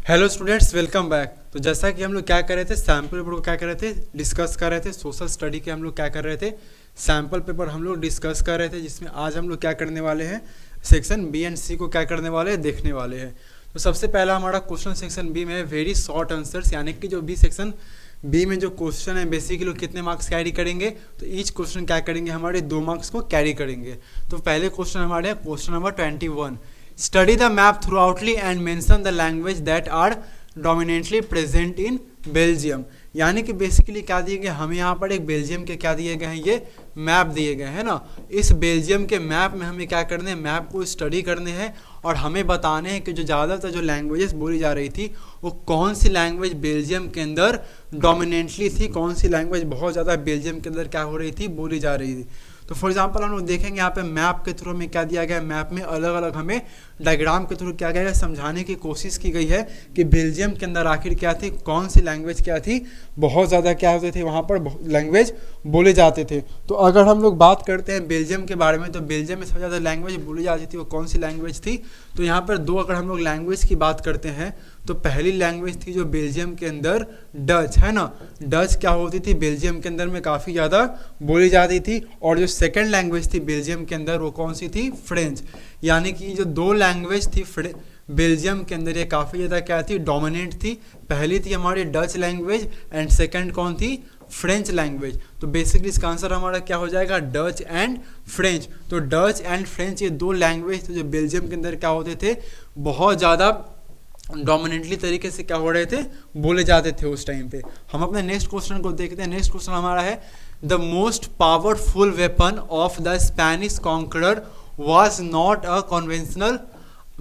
Hello students, welcome back. तो जैसा कि हम लोग क्या कर रहे थे, सैम्पल पेपर को क्या कर रहे थे, डिस्कस कर रहे थे। सोशल स्टडी के हम लोग क्या कर रहे थे, सैम्पल पेपर हम लोग डिस्कस कर रहे थे, जिसमें आज हम लोग क्या करने वाले हैं, सेक्शन बी एंड सी को क्या करने वाले हैं, देखने वाले हैं। तो सबसे पहला हमारा क्वेश्चन सेक्शन बी में वेरी शॉर्ट आंसर्स, यानी कि जो बी सेक्शन बी में जो क्वेश्चन है बेसिकली कितने मार्क्स कैरी करेंगे, तो ईच क्वेश्चन क्या करेंगे, हमारे 2 मार्क्स को कैरी करेंगे। तो पहले क्वेश्चन हमारे question number 21, study the map thoroughly and mention the language that are dominantly present in Belgium. यानी कि बेसिकली क्या दिए गए, हमें यहाँ पर एक बेल्जियम के क्या दिए गए हैं, ये मैप दिए गए हैं ना। इस बेल्जियम के मैप में हमें क्या करने हैं, मैप को स्टडी करने हैं और हमें बताने हैं कि जो ज़्यादातर जो लैंग्वेजेस बोली जा रही थी वो कौन सी लैंग्वेज बेल्जियम के अंदर डोमिनेंटली थी, कौन सी लैंग्वेज बहुत ज़्यादा बेल्जियम के अंदर क्या हो रही थी, बोली जा रही थी। तो फॉर एग्जांपल हम लोग देखेंगे यहाँ पे मैप के थ्रू में क्या दिया गया है, मैप में अलग अलग हमें डायग्राम के थ्रू क्या गया है, समझाने की कोशिश की गई है कि बेल्जियम के अंदर आखिर क्या थी, कौन सी लैंग्वेज क्या थी, बहुत ज़्यादा क्या होते थे वहाँ पर लैंग्वेज बोले जाते थे। तो अगर हम लोग बात करते हैं बेल्जियम के बारे में, तो बेल्जियम में सबसे ज़्यादा लैंग्वेज बोली जाती थी वो कौन सी लैंग्वेज थी। तो यहाँ पर 2 अगर हम लोग लैंग्वेज की बात करते हैं, तो पहली लैंग्वेज थी जो बेल्जियम के अंदर डच है ना। डच क्या होती थी, बेल्जियम के अंदर में काफ़ी ज़्यादा बोली जाती थी। और जो सेकंड लैंग्वेज थी बेल्जियम के अंदर वो कौन सी थी, फ्रेंच। यानी कि जो 2 लैंग्वेज थी बेल्जियम के अंदर ये काफ़ी ज़्यादा क्या थी, डोमिनेंट थी। पहली थी हमारी डच लैंग्वेज एंड सेकंड कौन थी, फ्रेंच लैंग्वेज। तो बेसिकली इसका आंसर हमारा क्या हो जाएगा, डच एंड फ्रेंच। तो डच एंड फ्रेंच ये 2 लैंग्वेज थे जो बेल्जियम के अंदर क्या होते थे, बहुत ज़्यादा डोमिनेंटली तरीके से क्या हो रहे थे, बोले जाते थे उस टाइम पे। हम अपने नेक्स्ट क्वेश्चन को देखते हैं। नेक्स्ट क्वेश्चन हमारा है the most powerful weapon of the Spanish conqueror was not a conventional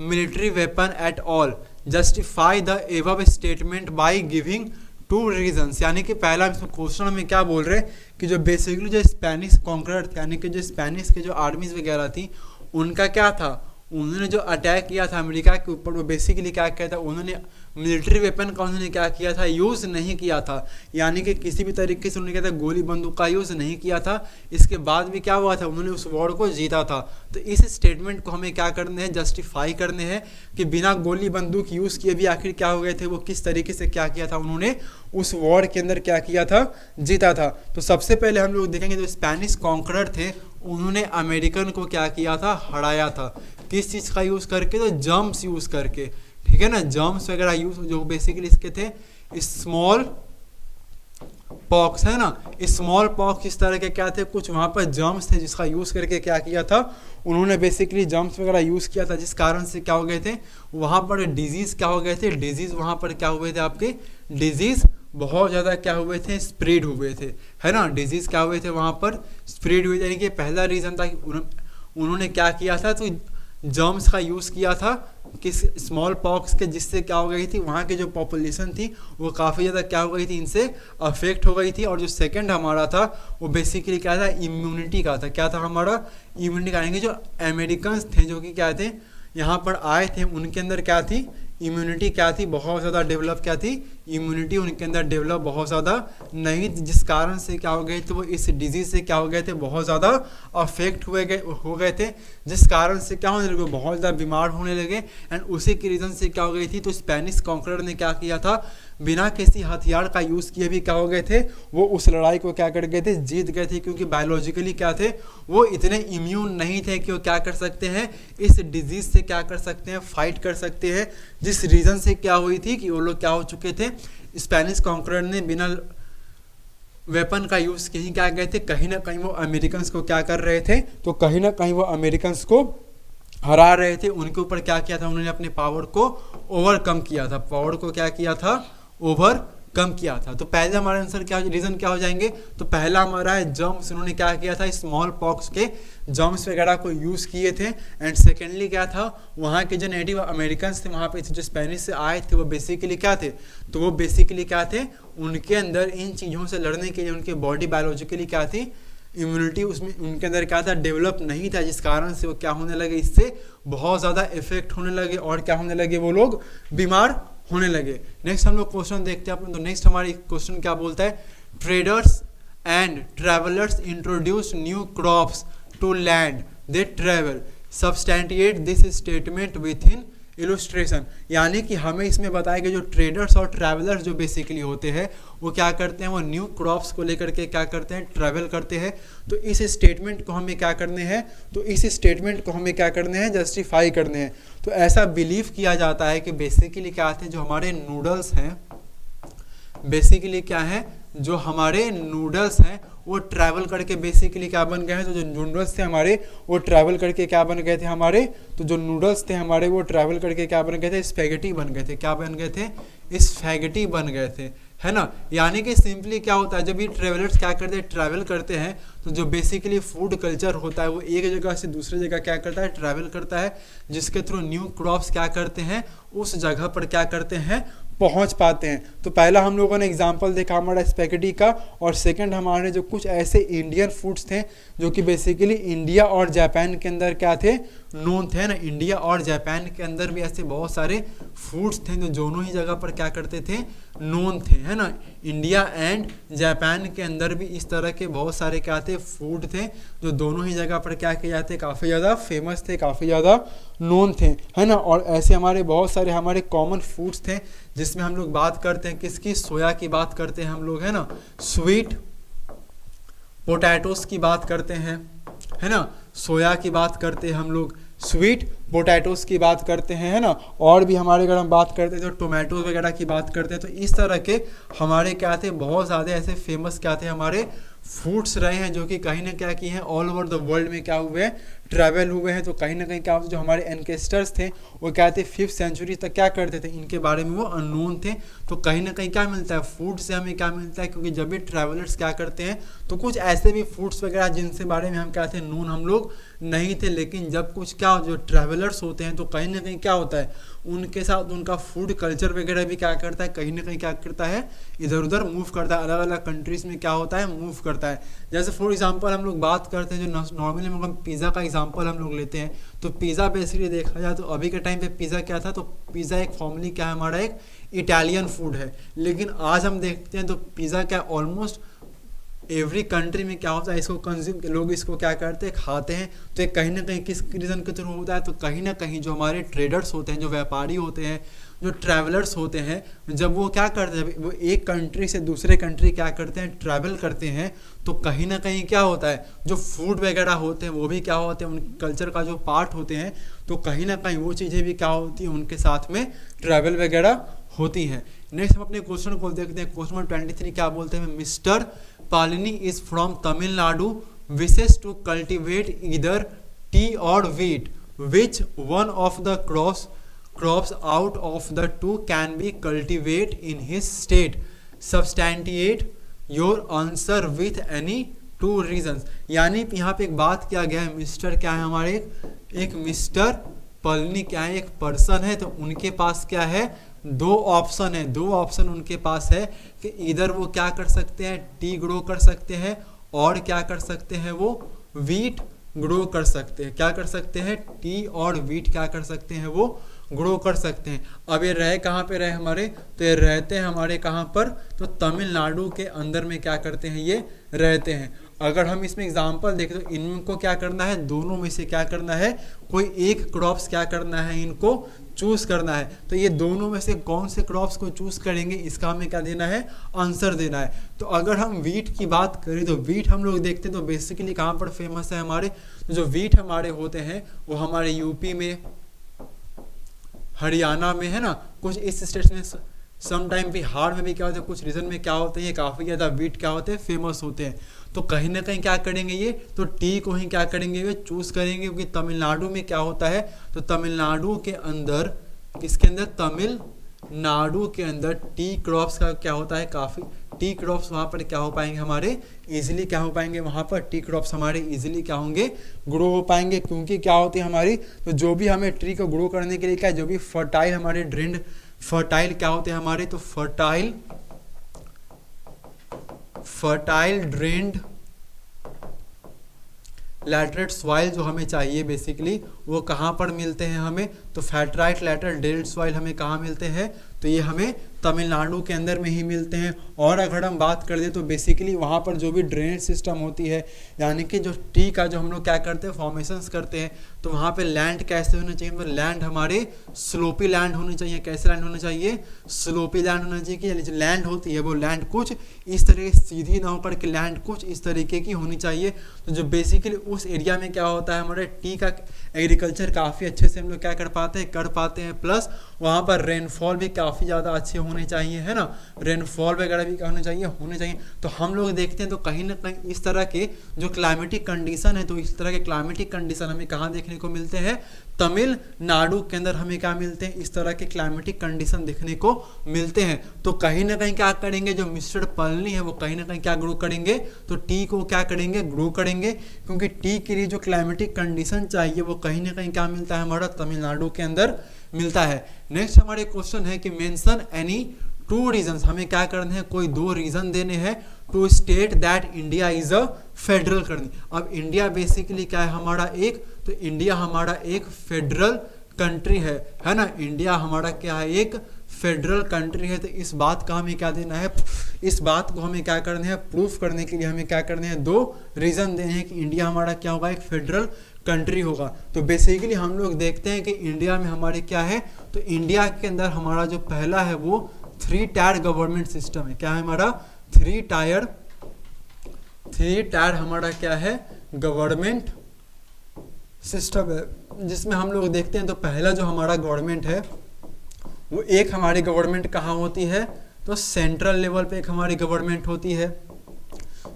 military weapon at all. Justify the above statement by giving 2 reasons. यानी कि पहला क्वेश्चन में क्या बोल रहे हैं कि जो बेसिकली जो स्पेनिश कॉन्करर थे, यानी कि जो स्पेनिश के जो आर्मीज वगैरह थी, उनका क्या था, उन्होंने जो अटैक किया था अमेरिका के ऊपर, वो बेसिकली क्या किया था, उन्होंने मिलिट्री वेपन का उन्होंने क्या किया था, यूज़ नहीं किया था। यानी कि किसी भी तरीके से उन्होंने क्या था, गोली बंदूक का यूज़ नहीं किया था। इसके बाद भी क्या हुआ था, उन्होंने उस वॉर को जीता था। तो इस स्टेटमेंट को हमें क्या करने हैं, जस्टिफाई करने हैं कि बिना गोली बंदूक यूज़ किए भी आखिर क्या हो गए थे, वो किस तरीके से क्या किया था, उन्होंने उस वॉर के अंदर क्या किया था, जीता था। तो सबसे पहले हम लोग देखेंगे जो स्पेनिश कॉन्करर थे उन्होंने अमेरिकन को क्या किया था, हराया था। किस चीज़ का यूज़ करके, तो जम्प्स यूज़ करके, ठीक है ना, जम्प्स वगैरह यूज जो बेसिकली इसके थे, स्मॉल पॉक्स है ना। स्मॉल पॉक्स इस तरह के क्या थे, कुछ वहाँ पर जम्प्स थे जिसका यूज़ करके क्या किया था, उन्होंने बेसिकली जम्प्स वगैरह यूज़ किया था, जिस कारण से क्या हो गए थे, वहाँ पर डिजीज़ क्या हो गए थे, डिजीज़ वहाँ पर क्या हुए थे, आपके डिजीज़ बहुत ज़्यादा क्या हुए थे, स्प्रेड हुए थे, है ना। डिजीज़ क्या हुए थे वहाँ पर, स्प्रेड हुए थे। यानी कि पहला रीज़न था कि उन्होंने क्या किया था, तो जर्म्स का यूज़ किया था किस, स्मॉल पॉक्स के, जिससे क्या हो गई थी, वहाँ की जो पॉपुलेशन थी वो काफ़ी ज़्यादा क्या हो गई थी, इनसे अफेक्ट हो गई थी। और जो सेकंड हमारा था वो बेसिकली क्या था, इम्यूनिटी का था। क्या था हमारा, इम्यूनिटी का। यानी कि जो अमेरिकन्स थे जो कि क्या थे, यहाँ पर आए थे, उनके अंदर क्या थी, इम्यूनिटी क्या थी, बहुत ज़्यादा डेवलप क्या थी, इम्यूनिटी उनके अंदर डेवलप बहुत ज़्यादा नहीं थी, जिस कारण से क्या हो गए थे, वो इस डिजीज़ से क्या हो गए थे, बहुत ज़्यादा अफेक्ट हो गए थे, जिस कारण से क्या होने लगे, बहुत ज़्यादा बीमार होने लगे। एंड उसी की रीज़न से क्या हो गई थी, तो स्पेनिश कॉन्करर ने क्या किया था, बिना किसी हथियार का यूज़ किए भी क्या हो गए थे, वो उस लड़ाई को क्या कर गए थे, जीत गए थे। क्योंकि बायोलॉजिकली क्या थे, वो इतने इम्यून नहीं थे कि वो क्या कर सकते हैं, इस डिजीज़ से क्या कर सकते हैं, फाइट कर सकते हैं। जिस रीज़न से क्या हुई थी कि वो लोग क्या हो चुके थे, स्पेनिश कॉन्करर ने बिना वेपन का यूज़ किए क्या गए थे, कहीं ना कहीं वो अमेरिकन्स को क्या कर रहे थे, तो कहीं ना कहीं वो अमेरिकन्स को हरा रहे थे। उनके ऊपर क्या किया था, उन्होंने अपने पावर को ओवरकम किया था, पावर को क्या किया था, ओवरकम किया था। तो पहले हमारा आंसर क्या, रीज़न क्या हो जाएंगे, तो पहला हमारा है जम्स, उन्होंने क्या किया था, स्मॉल पॉक्स के जम्स वगैरह को यूज़ किए थे। एंड सेकेंडली क्या था, वहाँ के जो नेटिव अमेरिकन्स थे वहाँ पे जो स्पेनिश से आए थे, वो बेसिकली क्या थे, तो वो बेसिकली क्या थे, उनके अंदर इन चीज़ों से लड़ने के लिए उनके बॉडी बायोलॉजिकली क्या थी, इम्यूनिटी उसमें उनके अंदर क्या था, डेवलप नहीं था, जिस कारण से वो क्या होने लगे, इससे बहुत ज़्यादा इफेक्ट होने लगे और क्या होने लगे, वो लोग बीमार होने लगे। नेक्स्ट हम लोग क्वेश्चन देखते हैं अपने। तो नेक्स्ट हमारी क्वेश्चन क्या बोलता है, traders and travellers introduce new crops to land they travel, substantiate this statement with an illustration, यानी कि हमें इसमें बताया कि जो ट्रेडर्स और ट्रैवलर्स जो बेसिकली होते हैं वो क्या करते हैं, वो न्यू क्रॉप्स को लेकर के क्या करते हैं, ट्रैवल करते हैं। तो इस स्टेटमेंट को हमें क्या करने हैं, तो इस स्टेटमेंट को हमें क्या करने हैं, जस्टिफाई करने हैं। तो ऐसा बिलीव किया जाता है कि बेसिकली क्या आते हैं, जो हमारे नूडल्स हैं, बेसिकली क्या है, जो हमारे नूडल्स हैं वो ट्रैवल करके बेसिकली क्या बन गए हैं, तो जो नूडल्स थे हमारे वो ट्रैवल करके क्या बन गए थे हमारे, तो जो नूडल्स थे हमारे वो ट्रैवल करके क्या बन गए थे, स्पैगेटी बन गए थे। क्या बन गए थे, स्पैगेटी बन गए थे, है ना। यानी कि सिंपली क्या होता है, जब ये ट्रैवलर्स क्या करते हैं, ट्रैवल करते हैं, तो जो बेसिकली फूड कल्चर होता है वो एक जगह से दूसरी जगह क्या करता है, ट्रैवल करता है, जिसके थ्रू न्यू क्रॉप्स क्या करते हैं, उस जगह पर क्या करते हैं, पहुंच पाते हैं। तो पहला हम लोगों ने एग्जांपल देखा हमारा स्पैगेटी का, और सेकंड हमारे जो कुछ ऐसे इंडियन फूड्स थे जो कि बेसिकली इंडिया और जापान के अंदर क्या थे, नोन थे ना। इंडिया और जापान के अंदर भी ऐसे बहुत सारे फूड्स थे जो दोनों ही जगह पर क्या करते थे, नोन थे, है ना। इंडिया एंड जापान के अंदर भी इस तरह के बहुत सारे क्या थे, फूड थे जो दोनों ही जगह पर क्या किए जाते, काफ़ी ज़्यादा फेमस थे, काफ़ी ज़्यादा नोन थे, है ना। और ऐसे हमारे बहुत सारे हमारे कॉमन फूड्स थे जिसमें हम लोग बात करते हैं किसकी, सोया की बात करते हैं हम लोग, है ना। स्वीट पोटैटोस की बात करते हैं, है ना। सोया की बात करते हैं हम लोग, स्वीट पोटैटोस की बात करते हैं, है ना। और भी हमारे अगर हम बात करते हैं तो टोमेटो वगैरह की बात करते हैं। तो इस तरह के हमारे क्या थे, बहुत ज़्यादा ऐसे फेमस क्या थे, हमारे फूड्स रहे हैं जो कि कहीं ना क्या किए हैं, ऑल ओवर द वर्ल्ड में क्या हुए हैं, ट्रैवल हुए हैं। तो कहीं ना कहीं क्या होता है, जो हमारे एनकेस्टर्स थे वो क्या थे, 5th सेंचुरी तक क्या करते थे, इनके बारे में वो अननोन थे। तो कहीं ना कहीं क्या मिलता है, फूड से हमें क्या मिलता है, क्योंकि जब भी ट्रैवलर्स क्या करते हैं तो कुछ ऐसे भी फूड्स वगैरह जिनसे बारे में हम क्या थे, नोन हम लोग नहीं थे। लेकिन जब कुछ क्या जो ट्रैवलर्स होते हैं तो कहीं ना कहीं क्या होता है, उनके साथ उनका फूड कल्चर वगैरह भी क्या करता है, कहीं ना कहीं क्या करता है, इधर उधर मूव करता है, अलग अलग कंट्रीज़ में क्या होता है, मूव करता है। जैसे फॉर एग्जांपल हम लोग बात करते हैं, जो नॉर्मली हम पिज़्ज़ा का एग्जांपल हम लोग लेते हैं, तो पिज़्ज़ा बेसिकली देखा जाए तो अभी के टाइम पे पिज़्ज़ा क्या था, तो पिज़्ज़ा एक फॉर्मली क्या है, हमारा एक इटालियन फूड है। लेकिन आज हम देखते हैं तो पिज़्ज़ा क्या ऑलमोस्ट एवरी कंट्री में क्या होता है, इसको कंज्यूम लोग इसको क्या करते हैं, खाते हैं। तो ये कहीं ना कहीं किस रीज़न के थ्रू होता है, तो कहीं ना कहीं जो हमारे ट्रेडर्स होते हैं, जो व्यापारी होते हैं, जो ट्रैवलर्स होते हैं, जब वो क्या करते हैं, वो एक कंट्री से दूसरे कंट्री क्या करते हैं, ट्रैवल करते हैं, तो कहीं ना कहीं क्या होता है, जो फूड वगैरह होते हैं वो भी क्या होते हैं, उन कल्चर का जो पार्ट होते हैं, तो कहीं ना कहीं वो चीज़ें भी क्या होती हैं, उनके साथ में ट्रैवल वगैरह होती हैं। नेक्स्ट हम अपने क्वेश्चन को देखते हैं। क्वेश्चन नंबर 23 क्या बोलते हैं, mister Palini is from Tamil Nadu, wishes to cultivate either tea or wheat, which one of the crops out of the two can be cultivated in his state, substantiate your answer with any two reasons। यानी यहाँ पे एक बात किया गया है, mister क्या है हमारे, एक मिस्टर पलनी क्या है, एक पर्सन है, तो उनके पास क्या है, दो ऑप्शन है, दो ऑप्शन उनके पास है कि इधर वो क्या कर सकते हैं, टी ग्रो कर सकते हैं, और क्या कर सकते हैं, वो व्हीट ग्रो कर सकते हैं। क्या कर सकते हैं, टी और व्हीट क्या कर सकते हैं, वो ग्रो कर सकते हैं। अब ये रहे कहाँ पे रहे हमारे, तो ये रहते हैं हमारे कहाँ पर, तो तमिलनाडु के अंदर में क्या करते हैं, ये रहते हैं। अगर हम इसमें एग्जांपल देखें तो इनको क्या करना है, दोनों में से क्या करना है, कोई एक क्रॉप्स क्या करना है, इनको चूज करना है। तो ये दोनों में से कौन से क्रॉप्स को चूज करेंगे, इसका हमें क्या देना है, आंसर देना है। तो अगर हम व्हीट की बात करें तो व्हीट हम लोग देखते हैं तो बेसिकली कहाँ पर फेमस है हमारे, तो जो व्हीट हमारे होते हैं वो हमारे यूपी में, हरियाणा में, है ना, कुछ इस स्टेट्स में, समटाइम बिहार में भी क्या होता है, कुछ रीजन में क्या होते हैं, ये काफ़ी ज़्यादा व्हीट क्या होते हैं, फेमस होते हैं। तो कहीं ना कहीं क्या करेंगे ये, तो टी को ही क्या करेंगे, ये चूज करेंगे, क्योंकि तमिलनाडु में क्या होता है, तो तमिलनाडु के अंदर, किसके अंदर, तमिलनाडु के अंदर टी क्रॉप्स का क्या होता है, काफ़ी टी क्रॉप्स वहाँ पर क्या हो पाएंगे हमारे, इजीली क्या हो पाएंगे, वहाँ पर टी क्रॉप्स हमारे इजीली क्या होंगे, ग्रो हो पाएंगे। क्योंकि क्या होती है हमारी, तो जो भी हमें ट्री को ग्रो करने के लिए क्या, जो भी फर्टाइल हमारे ड्रेन्ड, फर्टाइल क्या होते हैं हमारे, तो फर्टाइल ड्रेन्ड लैटरेट सॉइल जो हमें चाहिए बेसिकली, वो कहाँ पर मिलते हैं हमें, तो फैटराइट लैटरल ड्रेन्ड सॉइल हमें कहाँ मिलते हैं, तो ये हमें तमिलनाडु के अंदर में ही मिलते हैं। और अगर हम बात कर दें तो बेसिकली वहाँ पर जो भी ड्रेनेज सिस्टम होती है, यानी कि जो टी का जो हम लोग क्या करते हैं फॉर्मेशंस करते हैं, तो वहाँ पे लैंड कैसे होना चाहिए, मतलब लैंड हमारे स्लोपी लैंड होनी चाहिए। कैसे लैंड होना चाहिए, स्लोपी लैंड होना चाहिए कि जो लैंड होती है वो लैंड कुछ इस तरीके सीधी ना होकर के लैंड कुछ इस तरीके की होनी चाहिए। तो जो बेसिकली उस एरिया में क्या होता है, हमारे टी का एग्रीकल्चर काफ़ी अच्छे से हम लोग क्या कर पाते हैं, प्लस वहाँ पर रेनफॉल भी काफ़ी ज़्यादा अच्छे होने चाहिए, है ना, रेनफॉल वगैरह भी क्या होने चाहिए। तो हम लोग देखते हैं तो कहीं ना कहीं इस तरह के जो क्लाइमेटिक कंडीशन है, तो इस तरह के क्लाइमेटिक कंडीशन हमें कहाँ देखने को मिलते हैं, तमिलनाडु के अंदर हमें क्या मिलते हैं, इस तरह के क्लाइमेटिक कंडीशन देखने को मिलते हैं। तो कहीं ना कहीं क्या करेंगे, जो मिस्टर पलनी है वो कहीं ना कहीं क्या ग्रो करेंगे, तो टी को क्या करेंगे, ग्रो करेंगे, क्योंकि टी के लिए जो क्लाइमेटिक कंडीशन चाहिए वो कहीं ना कहीं क्या मिलता है, हमारा तमिलनाडु के अंदर मिलता है। नेक्स्ट हमारे क्वेश्चन है कि मेंशन एनी 2 रीजन्स, हमें क्या करने हैं, कोई 2 रीजन देने हैं to state that India is a federal करनी। अब इंडिया बेसिकली क्या है हमारा एक, तो इंडिया हमारा एक फेडरल कंट्री है ना, इंडिया हमारा क्या है, एक फेडरल कंट्री है। तो इस बात का हमें क्या देना है, इस बात को हमें क्या करना है, प्रूफ करने के लिए हमें क्या करने हैं, 2 रीजन देने हैं कि इंडिया हमारा क्या होगा, एक फेडरल कंट्री होगा। तो बेसिकली हम लोग देखते हैं कि इंडिया में हमारे क्या है, तो इंडिया के अंदर हमारा जो पहला है वो 3 टायर गवर्नमेंट सिस्टम है। क्या है हमारा 3 टायर हमारा क्या है, गवर्नमेंट सिस्टम है, जिसमें हम लोग देखते हैं तो पहला जो हमारा गवर्नमेंट है वो एक हमारी गवर्नमेंट कहाँ होती है, तो सेंट्रल लेवल पे एक हमारी गवर्नमेंट होती है।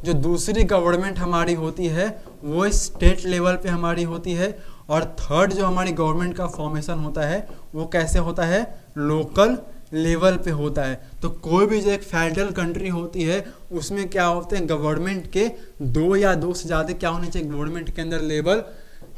जो दूसरी गवर्नमेंट हमारी होती है वो स्टेट लेवल पे हमारी होती है। और थर्ड जो हमारी गवर्नमेंट का फॉर्मेशन होता है वो कैसे होता है, लोकल लेवल पे होता है। तो कोई भी जो एक फेडरल कंट्री होती है उसमें क्या होते हैं, गवर्नमेंट के 2 या 2 से ज़्यादा क्या होने चाहिए, गवर्नमेंट के अंदर लेवल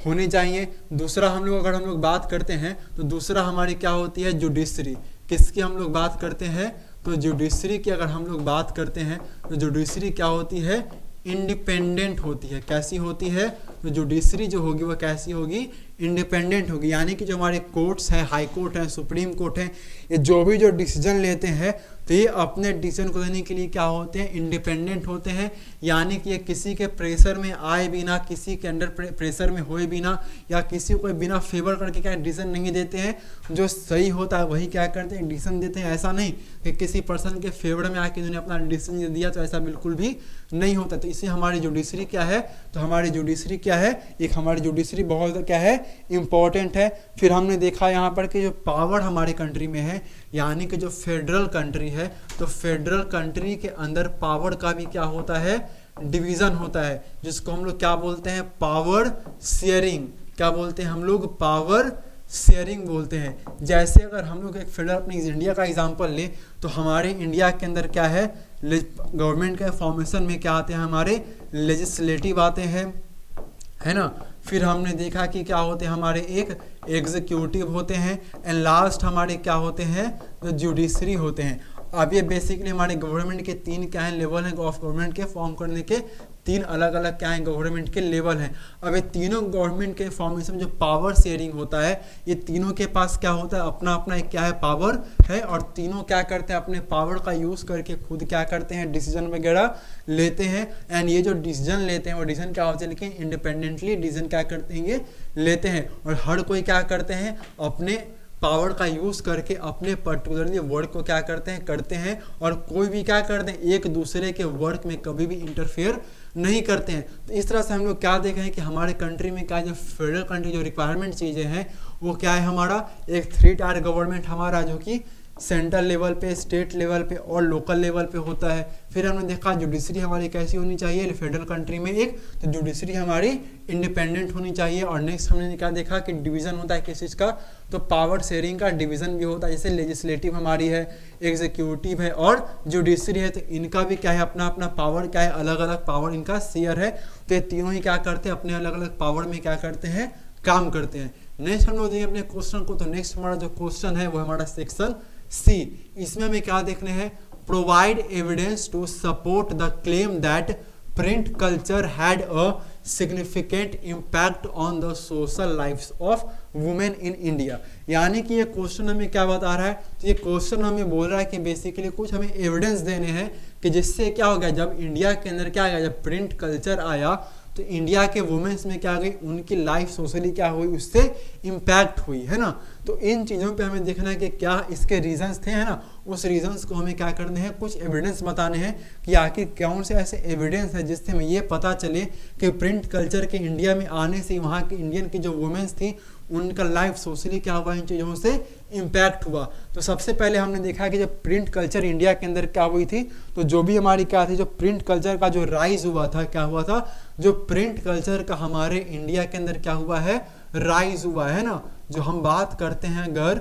होनी चाहिए। दूसरा अगर हम लोग बात करते हैं तो दूसरा हमारी क्या होती है, जुडिशरी। किसकी हम लोग बात करते हैं, तो जुडिशरी की अगर हम लोग बात करते हैं तो जुडिशरी क्या होती है, इंडिपेंडेंट होती है। कैसी होती है, तो जुडिशरी जो होगी वो कैसी होगी, इंडिपेंडेंट होगी। यानी कि जो हमारे कोर्ट्स हैं, हाई कोर्ट है, सुप्रीम कोर्ट है, ये जो भी जो डिसीजन लेते हैं तो ये अपने डिसीजन को लेने के लिए क्या होते हैं, इंडिपेंडेंट होते हैं। यानी कि ये किसी के प्रेशर में आए बिना, किसी के अंडर प्रेशर में होए बिना, या किसी को बिना फेवर करके क्या डिसीजन नहीं देते हैं। जो सही होता है वही क्या करते हैं, डिसीजन देते हैं। ऐसा नहीं कि किसी पर्सन के फेवर में आके उन्होंने अपना डिसीजन दिया, तो ऐसा बिल्कुल भी नहीं होता। तो इससे हमारी जुडिशरी क्या है, तो हमारी जुडिशरी क्या है, एक हमारी जुडिशरी बहुत क्या है, इम्पॉर्टेंट है। फिर हमने देखा यहाँ पर कि जो पावर हमारे कंट्री में है, यानी कि जो फेडरल कंट्री है, तो फेडरल कंट्री के अंदर पावर का भी क्या होता है, डिवीजन होता है, जिसको हम लोग क्या बोलते हैं, पावर शेयरिंग। क्या बोलते हैं हम लोग, पावर शेयरिंग बोलते हैं। जैसे अगर हम लोग एक फेडरल अपने इंडिया का एग्जांपल ले, तो हमारे इंडिया के अंदर क्या है, गवर्नमेंट के फॉर्मेशन में क्या आते हैं, हमारे लेजिस्लेटिव आते हैं, है ना। फिर हमने देखा कि क्या होते हैं, हमारे एक एग्जीक्यूटिव होते हैं, एंड लास्ट हमारे क्या होते हैं, तो जुडिशरी होते हैं। अब ये बेसिकली हमारे गवर्नमेंट के 3 क्या हैं, लेवल हैं ऑफ गवर्नमेंट के फॉर्म करने के, 3 अलग अलग क्या हैं, गवर्नमेंट के लेवल हैं। अब ये तीनों गवर्नमेंट के फॉर्मेशन में जो पावर शेयरिंग होता है, ये तीनों के पास क्या होता है, अपना अपना एक क्या है, पावर है, और तीनों क्या करते हैं, अपने पावर का यूज़ करके खुद क्या करते हैं, डिसीजन वगैरह लेते हैं। एंड ये जो डिसीजन लेते हैं वो डिसीजन क्या होते हैं, लेकिन इंडिपेंडेंटली डिसीजन क्या करते हैं, ये लेते हैं। और हर कोई क्या करते हैं, अपने पावर का यूज़ करके अपने पर्टिकुलरली वर्क को क्या करते हैं, और कोई भी क्या करते हैं, एक दूसरे के वर्क में कभी भी इंटरफेयर नहीं करते हैं। तो इस तरह से हम लोग क्या देख रहे हैं कि हमारे कंट्री में क्या, जो फेडरल कंट्री जो रिक्वायरमेंट चीज़ें हैं वो क्या है, हमारा एक 3 टायर गवर्नमेंट हमारा, जो कि सेंट्रल लेवल पे, स्टेट लेवल पे और लोकल लेवल पे होता है। फिर हमने देखा जुडिशरी हमारी कैसी होनी चाहिए, फेडरल कंट्री में एक, तो जुडिशरी हमारी इंडिपेंडेंट होनी चाहिए। और नेक्स्ट हमने क्या देखा कि डिवीज़न होता है किस चीज़ का, तो पावर शेयरिंग का डिवीज़न भी होता है। जैसे लेजिस्लेटिव हमारी है, एग्जीक्यूटिव है और जुडिशरी है, तो इनका भी क्या है, अपना अपना पावर क्या है, अलग अलग पावर इनका शेयर है। तो ये तीनों ही क्या करते हैं, अपने अलग अलग पावर में क्या करते हैं, काम करते हैं। नेक्स्ट हम लोग देंगे अपने क्वेश्चन को। तो नेक्स्ट हमारा जो क्वेश्चन है वो हमारा सेक्शन सी। इसमें हमें क्या देखने हैं, provide evidence to support the claim that print culture had a significant impact on the social lifes of women in India. यानी कि ये क्वेश्चन हमें क्या बता रहा है, तो ये क्वेश्चन हमें बोल रहा है कि बेसिकली कुछ हमें एविडेंस देने हैं कि जिससे क्या हो गया, जब इंडिया के अंदर क्या आया, जब प्रिंट कल्चर आया तो इंडिया के वुमेन्स में क्या गई, उनकी लाइफ सोशली क्या हुई, उससे इम्पैक्ट हुई, है ना। तो इन चीज़ों पे हमें देखना है कि क्या इसके रीजंस थे, है ना। उस रीजंस को हमें क्या करने हैं, कुछ एविडेंस बताने हैं कि आखिर कौन से ऐसे एविडेंस है जिससे हमें ये पता चले कि प्रिंट कल्चर के इंडिया में आने से वहाँ के इंडियन की जो वुमेन्स थी उनका लाइफ सोशली क्या हुआ, इन चीज़ों से इम्पैक्ट हुआ। तो सबसे पहले हमने देखा कि जब प्रिंट कल्चर इंडिया के अंदर क्या हुई थी, तो जो भी हमारी क्या थी, जो प्रिंट कल्चर का जो राइज हुआ था, क्या हुआ था, जो प्रिंट कल्चर का हमारे इंडिया के अंदर क्या हुआ है, राइज हुआ है ना। जो हम बात करते हैं अगर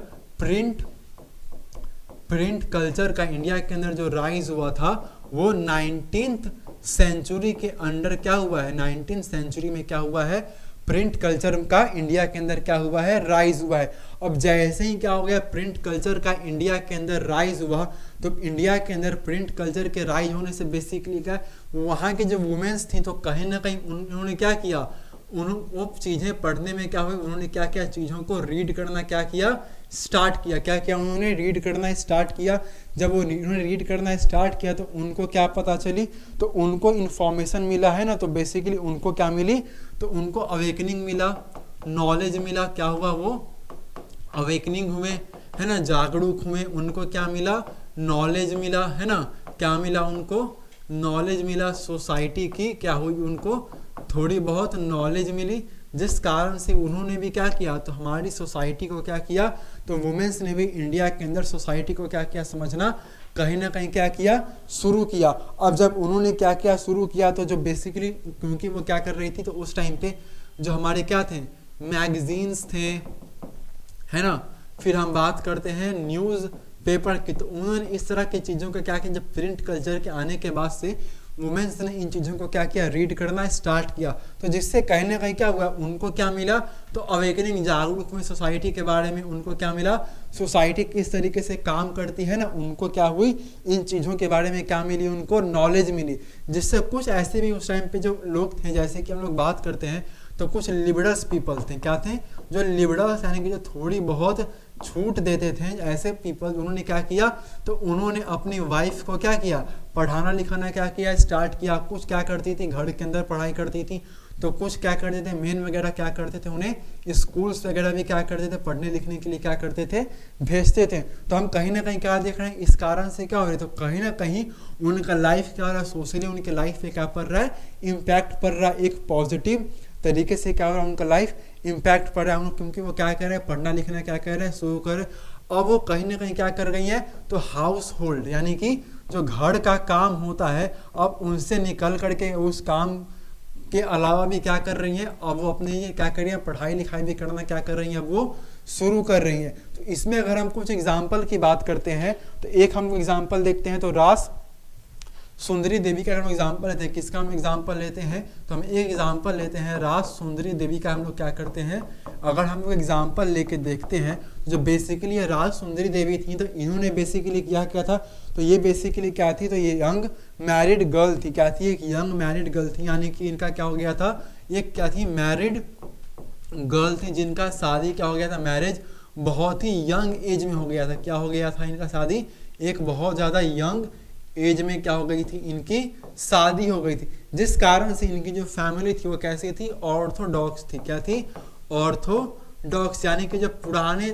प्रिंट कल्चर का इंडिया के अंदर जो राइज हुआ था वो 19th सेंचुरी के अंडर क्या हुआ है, 19th सेंचुरी में क्या हुआ है, प्रिंट कल्चर का इंडिया के अंदर क्या हुआ है, राइज हुआ है। अब जैसे ही क्या हो गया, प्रिंट कल्चर का इंडिया के अंदर राइज हुआ, तो इंडिया के अंदर प्रिंट कल्चर के राइज होने से बेसिकली क्या, वहाँ के जो वुमेन्स थी तो कहीं ना कहीं उन्होंने क्या किया, वो चीज़ें पढ़ने में क्या हुई, उन्होंने क्या क्या चीज़ों को रीड करना क्या किया, स्टार्ट किया। क्या क्या उन्होंने रीड करना स्टार्ट किया। जब वो उन्होंने रीड करना स्टार्ट किया तो उनको क्या पता चली, तो उनको इन्फॉर्मेशन मिला, है ना। तो बेसिकली उनको क्या मिली, तो उनको अवेकनिंग मिला, नॉलेज मिला, क्या हुआ, वो अवेकनिंग हुए, है ना, जागरूक हुए, उनको क्या मिला, नॉलेज मिला, है ना। क्या मिला उनको, नॉलेज मिला, सोसाइटी की क्या हुई, उनको थोड़ी बहुत नॉलेज मिली, जिस कारण से उन्होंने भी क्या किया, तो हमारी सोसाइटी को क्या किया, तो वुमेन्स ने भी इंडिया के अंदर सोसाइटी को क्या किया, समझना कहीं ना कहीं क्या किया, शुरू किया। अब जब उन्होंने क्या किया, शुरू किया, तो जो बेसिकली क्योंकि वो क्या कर रही थी, तो उस टाइम पे जो हमारे क्या थे, मैगजीन्स थे, है ना। फिर हम बात करते हैं न्यूज़ पेपर की, तो उन्होंने इस तरह की चीज़ों का क्या किया, जब प्रिंट कल्चर के आने के बाद से वुमेन्स ने इन चीज़ों को क्या किया, रीड करना स्टार्ट किया। तो जिससे कहीं ना कहीं क्या हुआ, उनको क्या मिला, तो अवेकनिंग, जागरूक हुए सोसाइटी के बारे में, उनको क्या मिला, सोसाइटी किस तरीके से काम करती है ना, उनको क्या हुई, इन चीज़ों के बारे में क्या मिली, उनको नॉलेज मिली। जिससे कुछ ऐसे भी उस टाइम पे जो लोग थे, जैसे कि हम लोग बात करते हैं तो कुछ लिबरल्स पीपल थे, क्या थे, जो लिबरल्स यानी कि जो थोड़ी बहुत छूट देते थे, ऐसे पीपल उन्होंने क्या किया, तो उन्होंने अपनी वाइफ को क्या किया, पढ़ाना लिखाना क्या किया, स्टार्ट किया। कुछ क्या करती थी, घर के अंदर पढ़ाई करती थी, तो कुछ क्या करते थे, मेन वगैरह क्या करते थे, उन्हें स्कूल्स वगैरह भी क्या करते थे, पढ़ने लिखने के लिए क्या करते थे, भेजते थे। तो हम कहीं ना कहीं क्या देख रहे हैं, इस कारण से क्या हो रहा है, तो कहीं ना कहीं उनका लाइफ क्या हो रहा है, सोशली उनके लाइफ पे क्या पड़ रहा है, इम्पैक्ट पड़ रहा है, एक पॉजिटिव तरीके से क्या हो रहा है, उनका लाइफ इम्पैक्ट पड़ रहा है, क्योंकि वो क्या कर रहे हैं, पढ़ना लिखना क्या कर रहे हैं, शुरू कर। अब वो कहीं ना कहीं क्या कर रही है, तो हाउस होल्ड यानी कि जो घर का काम होता है, अब उनसे निकल करके उस काम के अलावा भी क्या कर रही हैं, अब वो अपने ये क्या कर रही है, पढ़ाई लिखाई भी करना क्या कर रही हैं, अब वो शुरू कर रही हैं। तो इसमें अगर हम कुछ एग्जाम्पल की बात करते हैं, तो एक हम एग्जाम्पल देखते हैं, तो रास सुंदरी देवी का हम एग्जाम्पल लेते हैं। किसका हम एग्जाम्पल लेते हैं, तो हम एक एग्जाम्पल लेते हैं रास सुंदरी देवी का। हम लोग क्या करते हैं, अगर हम लोग एग्जाम्पल लेके देखते हैं, जो बेसिकली ये रास सुंदरी देवी थी, तो इन्होंने बेसिकली क्या किया था, तो ये बेसिकली क्या थी, तो ये यंग मैरिड गर्ल थी। क्या थी, एक यंग मैरिड गर्ल थी, यानी कि इनका क्या हो गया था, ये क्या थी, मैरिड गर्ल थी, जिनका शादी क्या हो गया था, मैरिज बहुत ही यंग एज में हो गया था। क्या हो गया था, इनका शादी एक बहुत ज़्यादा यंग एज में क्या हो गई थी, इनकी शादी हो गई थी, जिस कारण से इनकी जो फैमिली थी वो कैसी थी, ऑर्थोडॉक्स थी। क्या थी, ऑर्थोडॉक्स, यानी कि जो पुराने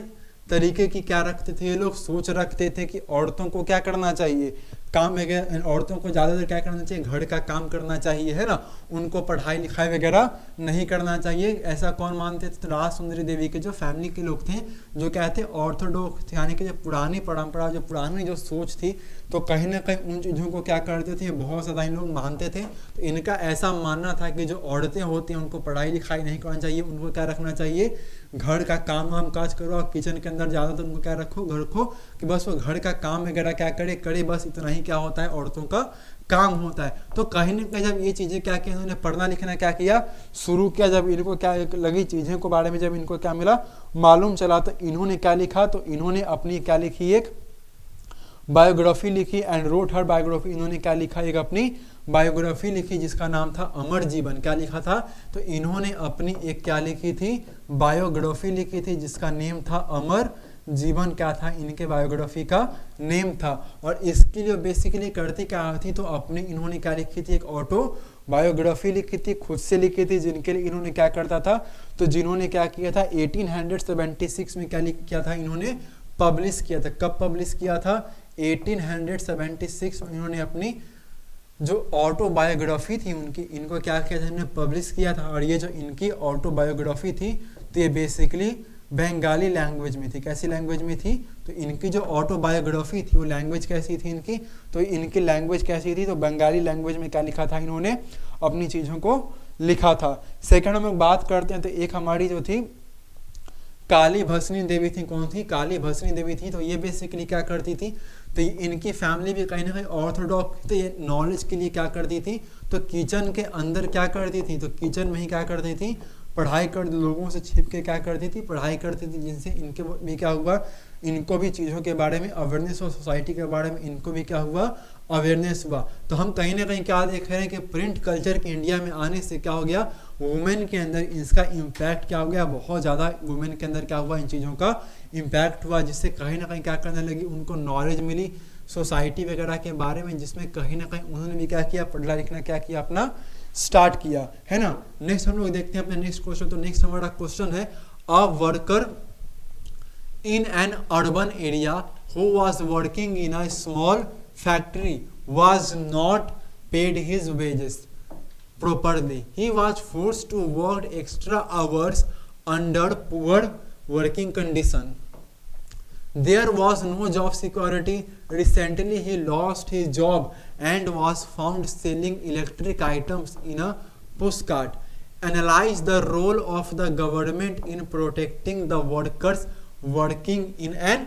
तरीके की क्या रखते थे ये लोग, सोच रखते थे कि औरतों को क्या करना चाहिए, काम वगैरह, औरतों को ज़्यादातर क्या करना चाहिए, घर का काम करना चाहिए, है ना, उनको पढ़ाई लिखाई वगैरह नहीं करना चाहिए। ऐसा कौन मानते थे, तो रास सुंदरी देवी के जो फैमिली के लोग थे, जो क्या थे, ऑर्थोडॉक्स थे, यानी कि जो पुरानी परंपरा, जो पुरानी जो सोच थी, तो कहीं ना कहीं उन चीज़ों को क्या करते थे, बहुत ज़्यादा इन लोग मानते थे। तो इनका ऐसा मानना था कि जो औरतें होती हैं उनको पढ़ाई लिखाई नहीं करना चाहिए, उनको क्या रखना चाहिए, घर का काम वाम काज करो, और किचन के अंदर ज़्यादातर उनको क्या रखो, घर को, कि बस वो घर का काम वगैरह क्या करे, बस इतना ही क्या होता है, औरतों का काम होता है। तो कहीं ना कहीं जब ये चीज़ें क्या किया, इन्होंने पढ़ना लिखना क्या किया, शुरू किया, जब इनको क्या लगी चीज़ों के बारे में, जब इनको क्या मिला, मालूम चला, तो इन्होंने क्या लिखा, तो इन्होंने अपनी क्या लिखी, एक बायोग्राफी लिखी एंड रोट हर बायोग्राफी, इन्होंने क्या लिखा, एक अपनी बायोग्राफी लिखी जिसका नाम था अमर जीवन। क्या लिखा था, तो इन्होंने अपनी एक क्या लिखी थी, बायोग्राफी लिखी थी जिसका नेम था अमर जीवन। क्या था, इनके बायोग्राफी का नेम था। और इसके लिए बेसिकली करती क्या थी, तो अपनी इन्होंने क्या लिखी थी, एक ऑटो बायोग्राफी लिखी थी, खुद से लिखी थी, जिनके लिए इन्होंने क्या करता था, तो जिन्होंने क्या किया था 1876 में क्या किया था, इन्होंने पब्लिश किया था। कब पब्लिश किया था, 1876 में इन्होंने अपनी जो ऑटोबायोग्राफी थी उनकी, इनको क्या किया था, इन्होंने पब्लिश किया था। और ये जो इनकी ऑटोबायोग्राफी थी तो ये बेसिकली बंगाली लैंग्वेज में थी। कैसी लैंग्वेज में थी, तो इनकी जो ऑटोबायोग्राफी थी वो लैंग्वेज कैसी थी इनकी, तो इनकी लैंग्वेज कैसी थी, तो बंगाली लैंग्वेज में क्या लिखा था, इन्होंने अपनी चीज़ों को लिखा था। सेकंड हम लोग बात करते हैं तो एक हमारी जो थी काली भसनी देवी थी। कौन थी, काली भसनी देवी थी। तो ये बेसिकली क्या करती थी, तो इनकी फैमिली भी कहीं ना कहीं ऑर्थोडॉक्स, तो ये नॉलेज के लिए क्या करती थी, तो किचन के अंदर क्या करती थी, तो किचन में ही क्या करती थी, पढ़ाई कर, लोगों से छिप के क्या करती थी, पढ़ाई करती थी, जिनसे इनके भी क्या हुआ, इनको भी चीज़ों के बारे में अवेयरनेस और सोसाइटी के बारे में इनको भी क्या हुआ, अवेयरनेस हुआ। तो हम कहीं ना कहीं क्या देख रहे हैं कि प्रिंट कल्चर के इंडिया में आने से क्या हो गया, वुमेन के अंदर इसका इम्पैक्ट क्या हो गया, बहुत ज़्यादा वुमेन के अंदर क्या हुआ, इन चीज़ों का इम्पैक्ट हुआ, जिससे कहीं ना कहीं क्या करने लगी, उनको नॉलेज मिली सोसाइटी वगैरह के बारे में, जिसमें कहीं ना कहीं उन्होंने भी क्या किया, पढ़ना लिखना क्या किया, अपना स्टार्ट किया, है ना। नेक्स्ट हम लोग देखते हैं अपने नेक्स्ट क्वेश्चन। तो नेक्स्ट हमारा क्वेश्चन है, a worker in an urban area who was working in a small factory was not paid his wages properly. He was forced to work extra hours under poor working condition. There was no job security. Recently, he lost his job and was found selling electric items in a pushcart. Analyze the role of the government in protecting the workers working in an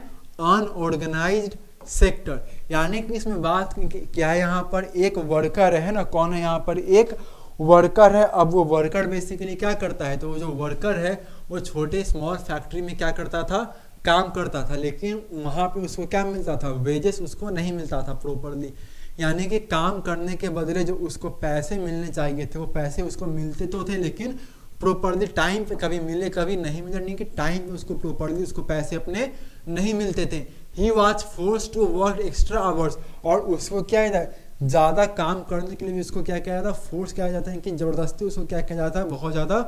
unorganized sector. यानी कि इसमें बात क्या है, यहाँ पर एक worker है ना, कौन है यहाँ पर, एक वर्कर है। अब वो वर्कर बेसिकली क्या करता है, तो वो जो वर्कर है वो छोटे स्मॉल फैक्ट्री में क्या करता था, काम करता था, लेकिन वहाँ पे उसको क्या मिलता था, वेजेस उसको नहीं मिलता था प्रॉपरली। यानी कि काम करने के बदले जो उसको पैसे मिलने चाहिए थे, वो पैसे उसको मिलते तो थे, लेकिन प्रॉपरली टाइम पे कभी मिले कभी नहीं मिले, नहीं कि टाइम पे उसको प्रॉपरली उसको पैसे अपने नहीं मिलते थे। He was force to work extra hours, और उसको क्या है, ज़्यादा काम करने के लिए भी उसको क्या किया जाता है, फोर्स किया जाता है, कि ज़बरदस्ती उसको क्या किया जाता है, बहुत ज़्यादा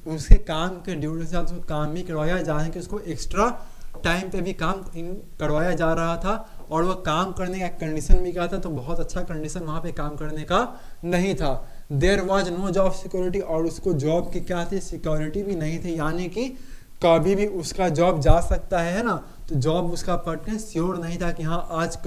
उसके काम के ड्यूटी से उसको काम भी करवाया जाए, कि उसको एक्स्ट्रा टाइम पे भी काम करवाया जा रहा था। और वह काम करने का कंडीशन भी क्या था, तो बहुत अच्छा कंडीशन वहाँ पे काम करने का नहीं था। There was no job security, और उसको जॉब की क्या थी, सिक्योरिटी भी नहीं थी, यानी कि कभी भी उसका जॉब जा सकता है ना, तो जॉब उसका पटने श्योर नहीं था कि हाँ आज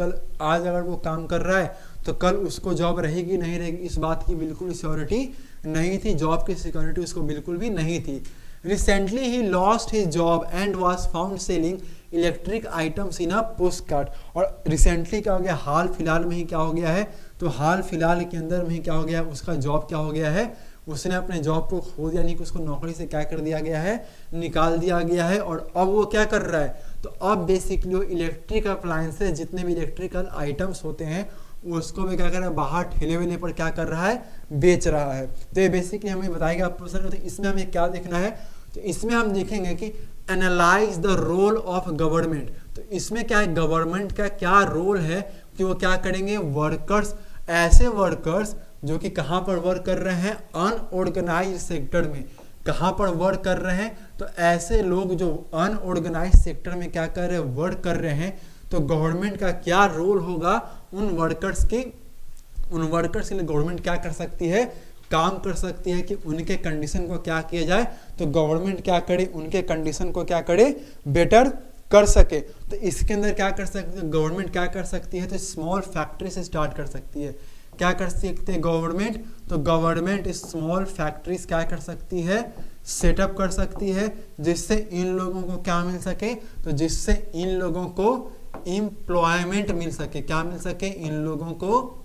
अगर वो काम कर रहा है तो कल उसको जॉब रहेगी नहीं रहेगी, इस बात की बिल्कुल श्योरिटी नहीं थी, जॉब की सिक्योरिटी उसको बिल्कुल भी नहीं थी। रिसेंटली ही lost his job and was found selling electric items in a pushcart. और रिसेंटली क्या हो गया, हाल फिलहाल में ही क्या हो गया है, तो हाल फिलहाल के अंदर में ही क्या हो गया, उसका जॉब क्या हो गया है, उसने अपने जॉब को खो दिया, यानी कि उसको नौकरी से क्या कर दिया गया है, निकाल दिया गया है। और अब वो क्या कर रहा है, तो अब बेसिकली वो इलेक्ट्रिक अप्लायंसेस, जितने भी इलेक्ट्रिकल आइटम्स होते हैं, उसको भी क्या कर रहा है, बाहर ठेले वेले पर क्या कर रहा है, बेच रहा है। तो ये बेसिकली हमें बताएगा प्रश्न। तो इसमें हमें क्या देखना है, तो इसमें हम देखेंगे कि analyse the role of government. तो इसमें क्या है, गवर्नमेंट का क्या रोल है, कि वो क्या करेंगे, वर्कर्स, ऐसे वर्कर्स जो कि कहाँ पर वर्क कर रहे हैं, अनऑर्गेनाइज सेक्टर में, कहाँ पर वर्क कर रहे हैं, तो ऐसे लोग जो अनऑर्गेनाइज सेक्टर में क्या कर रहे हैं, वर्क कर रहे हैं, तो गवर्नमेंट का क्या रोल होगा उन वर्कर्स के लिए गवर्नमेंट क्या कर सकती है, काम कर सकती है कि उनके कंडीशन को क्या किया जाए, तो गवर्नमेंट क्या करे, उनके कंडीशन को क्या करे, बेटर कर सके। तो इसके अंदर क्या कर सकते हैं, गवर्नमेंट क्या कर सकती है, तो स्मॉल फैक्ट्री से स्टार्ट कर सकती है। क्या कर सकते हैं गवर्नमेंट, तो गवर्नमेंट स्मॉल फैक्ट्रीज क्या कर सकती है, सेटअप कर सकती है, जिससे इन लोगों को क्या मिल सके, तो जिससे इन लोगों को एम्प्लॉयमेंट मिल सके, क्या मिल सके, इन लोगों को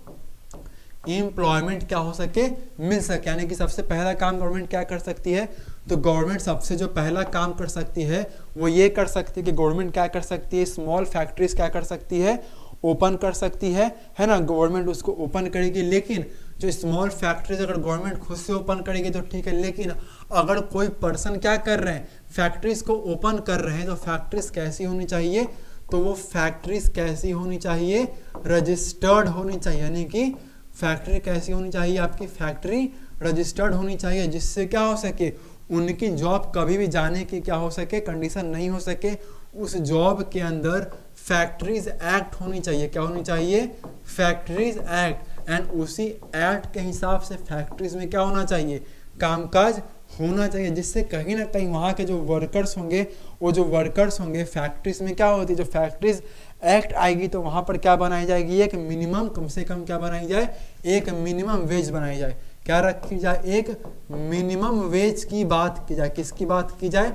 एम्प्लॉयमेंट क्या हो सके, मिल सके। यानी कि सबसे पहला काम गवर्नमेंट क्या कर सकती है, तो गवर्नमेंट सबसे जो पहला काम कर सकती है वो ये कर सकती है कि गवर्नमेंट क्या कर सकती है, स्मॉल फैक्ट्रीज क्या कर सकती है, ओपन कर सकती है ना। गवर्नमेंट उसको ओपन करेगी, लेकिन जो स्मॉल फैक्ट्रीज अगर गवर्नमेंट खुद से ओपन करेगी तो ठीक है, लेकिन अगर कोई पर्सन क्या कर रहे हैं, फैक्ट्रीज को ओपन कर रहे हैं, तो फैक्ट्रीज कैसी होनी चाहिए, तो वो फैक्ट्रीज कैसी होनी चाहिए, रजिस्टर्ड होनी चाहिए। यानी कि फैक्ट्री कैसी होनी चाहिए, आपकी फैक्ट्री रजिस्टर्ड होनी चाहिए, जिससे क्या हो सके, उनकी जॉब कभी भी जाने की क्या हो सके, कंडीशन नहीं हो सके। उस जॉब के अंदर फैक्ट्रीज एक्ट होनी चाहिए, क्या होनी चाहिए, फैक्ट्रीज एक्ट। एंड उसी एक्ट के हिसाब से फैक्ट्रीज में क्या होना चाहिए, कामकाज होना चाहिए, जिससे कहीं ना कहीं वहाँ के जो वर्कर्स होंगे, वो जो वर्कर्स होंगे फैक्ट्रीज में क्या होती है, जो फैक्ट्रीज एक्ट आएगी तो वहाँ पर क्या बनाई जाएगी, एक मिनिमम, कम से कम क्या बनाई जाए, एक मिनिमम वेज बनाई जाए। क्या रखी जाए, एक मिनिमम वेज की बात की जाए। किसकी बात की जाए,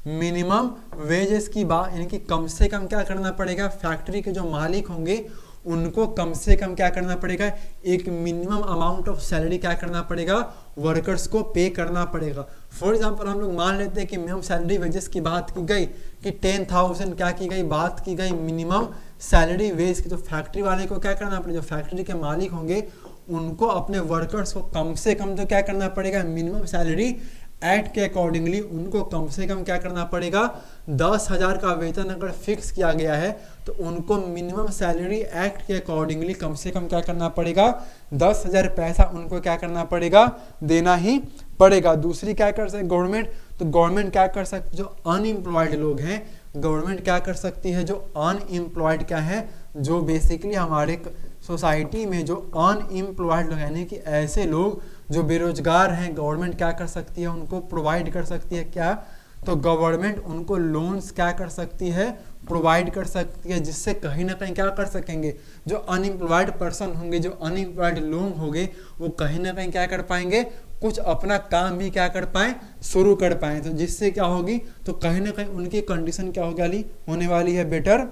मिनिमम वेजेस की बात, यानी कि कम से कम क्या करना पड़ेगा, फैक्ट्री के जो मालिक होंगे उनको कम से कम क्या करना पड़ेगा, एक मिनिमम अमाउंट ऑफ सैलरी क्या करना पड़ेगा, वर्कर्स को पे करना पड़ेगा। फॉर एग्जांपल हम लोग मान लेते हैं कि मिनिमम सैलरी वेजेस की बात की गई कि 10,000 क्या की गई, बात की गई मिनिमम सैलरी वेज की। तो फैक्ट्री वाले को क्या करना पड़ेगा, जो फैक्ट्री के मालिक होंगे उनको अपने वर्कर्स को कम से कम तो क्या करना पड़ेगा, मिनिमम सैलरी एक्ट के अकॉर्डिंगली उनको कम से कम क्या करना पड़ेगा, 10,000 का वेतन अगर फिक्स किया गया है तो उनको मिनिमम सैलरी एक्ट के अकॉर्डिंगली कम से कम क्या करना पड़ेगा, 10,000 पैसा उनको क्या करना पड़ेगा, देना ही पड़ेगा। दूसरी क्या कर सकती गवर्नमेंट, तो गवर्नमेंट क्या कर सकती, जो अनएम्प्लॉयड लोग हैं, गवर्नमेंट क्या कर सकती है, जो अनएम्प्लॉयड क्या है, जो बेसिकली हमारे सोसाइटी में जो अनएम्प्लॉयड लोग यानी कि ऐसे लोग जो बेरोजगार हैं, गवर्नमेंट क्या कर सकती है, उनको प्रोवाइड कर सकती है। क्या, तो गवर्नमेंट उनको लोन्स क्या कर सकती है, प्रोवाइड कर सकती है, जिससे कहीं ना कहीं क्या कर सकेंगे, जो अनएम्प्लॉयड पर्सन होंगे, जो अनएम्प्लॉयड लोग होंगे, वो कहीं ना कहीं क्या कर पाएंगे, कुछ अपना काम भी क्या कर पाए, शुरू कर पाए। तो जिससे क्या होगी, तो कहीं ना कहीं उनकी कंडीशन क्या होने वाली है, बेटर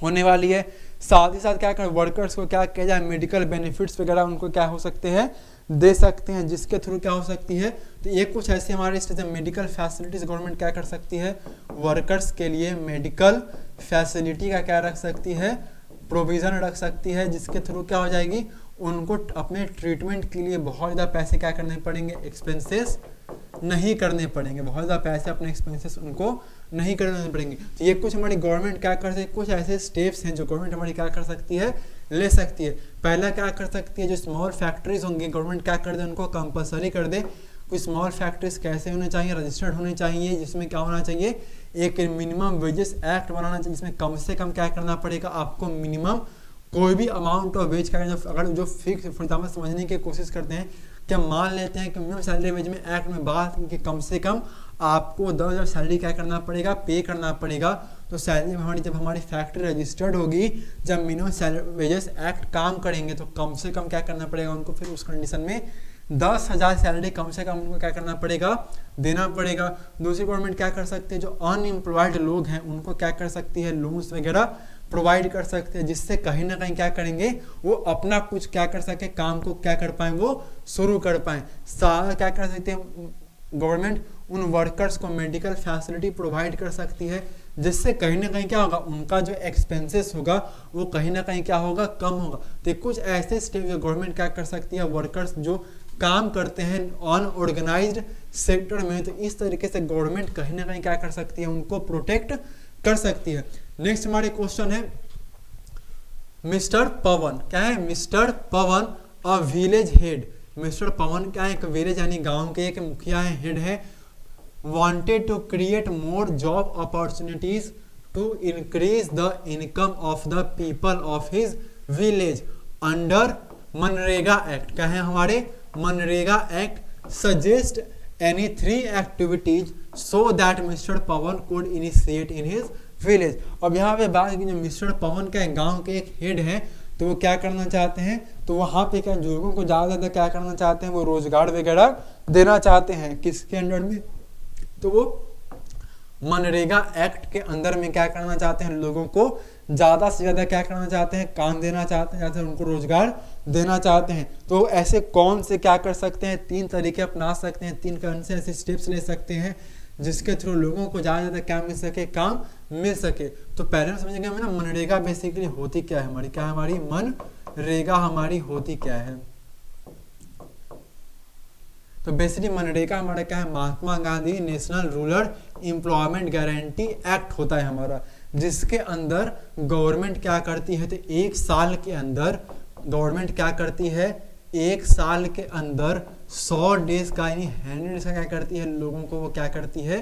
होने वाली है। साथ ही साथ क्या कर, वर्कर्स को क्या किया जाए, मेडिकल बेनिफिट्स वगैरह उनको क्या हो सकते हैं, दे सकते हैं, जिसके थ्रू क्या हो सकती है, तो ये कुछ ऐसे हमारे स्टेट में मेडिकल फैसिलिटीज गवर्नमेंट क्या कर सकती है, वर्कर्स के लिए मेडिकल फैसिलिटी का क्या रख सकती है, प्रोविज़न रख सकती है, जिसके थ्रू क्या हो जाएगी, उनको अपने ट्रीटमेंट के लिए बहुत ज़्यादा पैसे क्या करने पड़ेंगे, एक्सपेंसेस नहीं करने पड़ेंगे, बहुत ज़्यादा पैसे अपने एक्सपेंसेस उनको नहीं करने पड़ेंगे। तो ये कुछ हमारी गवर्नमेंट क्या कर सकती है, कुछ ऐसे स्टेप्स हैं जो गवर्नमेंट हमारी क्या कर सकती है, ले सकती है। पहला क्या कर सकती है, जो स्मॉल फैक्ट्रीज होंगी गवर्नमेंट क्या कर दे, उनको कंपलसरी कर दे। कुछ स्मॉल फैक्ट्रीज कैसे होने चाहिए, रजिस्टर्ड होने चाहिए, जिसमें क्या होना चाहिए, एक मिनिमम वेजेस एक्ट बनाना चाहिए, जिसमें कम से कम क्या करना पड़ेगा, आपको मिनिमम कोई भी अमाउंट ऑफ वेज का अगर जो फिक्स, फॉर एग्जाम्पल समझने की कोशिश करते हैं कि मान लेते हैं कि मिनिमम सैलरी वेज में एक्ट में बात कि कम से कम आपको 10,000 सैलरी क्या करना पड़ेगा, पे करना पड़ेगा। तो सैलरी हमारी जब हमारी फैक्ट्री रजिस्टर्ड होगी, जब मिनिमम सैलरी वेजेस एक्ट काम करेंगे, तो कम से कम क्या करना पड़ेगा उनको, फिर उस कंडीशन में 10,000 सैलरी कम से कम उनको क्या करना पड़ेगा, देना पड़ेगा। दूसरी गवर्नमेंट क्या कर सकती है, जो अनएम्प्लॉयड लोग हैं उनको क्या कर सकती है, लोन्स वगैरह प्रोवाइड कर सकते हैं, जिससे कहीं ना कहीं क्या करेंगे, वो अपना कुछ क्या कर सके, काम को क्या कर पाए, वो शुरू कर पाए। सारा क्या कर सकते हैं गवर्नमेंट, उन वर्कर्स को मेडिकल फैसिलिटी प्रोवाइड कर सकती है, जिससे कहीं ना कहीं क्या होगा, उनका जो एक्सपेंसेस होगा वो कहीं ना कहीं क्या होगा, कम होगा। तो कुछ ऐसे स्टेप जो गवर्नमेंट क्या कर सकती है, वर्कर्स जो काम करते हैं अनऑर्गेनाइज्ड सेक्टर में, तो इस तरीके से गवर्नमेंट कहीं ना कहीं क्या कर सकती है, उनको प्रोटेक्ट कर सकती है। नेक्स्ट हमारे क्वेश्चन है, मिस्टर पवन क्या है, mister Pawan a village head, mister Pawan क्या है, एक विलेज यानी गांव के एक मुखिया है, हेड है, wanted to create more job opportunities to increase the income of the people of his village under MNREGA act. क्या है हमारे MNREGA act, suggest any 3 activities so that Mr. Pawan could initiate in his village। अब यहाँ पे बात की, जो mister पवन का गांव के एक हेड है, तो वो क्या करना चाहते हैं, तो वहाँ पे क्या लोगों को ज़्यादा ज़्यादा क्या करना चाहते हैं, वो रोजगार वगैरह देना चाहते हैं, किसके अंडर में, तो वो मनरेगा एक्ट के अंदर में क्या करना चाहते हैं, लोगों को ज़्यादा से ज़्यादा क्या करना चाहते हैं, काम देना चाहते हैं, उनको रोजगार देना चाहते हैं। तो ऐसे कौन से क्या कर सकते हैं, 3 तरीके अपना सकते हैं, 3 कौन से ऐसे स्टेप्स ले सकते हैं जिसके थ्रू लोगों को ज़्यादा से ज़्यादा क्या मिल सके, काम मिल सके। तो पहले हम समझेंगे हमें ना मनरेगा बेसिकली होती क्या है, हमारी क्या है, हमारी मनरेगा हमारी होती क्या है। तो बेसिकली मनरेगा हमारा क्या है, Mahatma Gandhi national rural employment guarantee act होता है हमारा, जिसके अंदर गवर्नमेंट क्या करती है, तो 1 साल के अंदर गवर्नमेंट क्या करती है, 1 साल के अंदर 100 डेज का यानी 100 डेज का क्या करती है, लोगों को वो क्या करती है,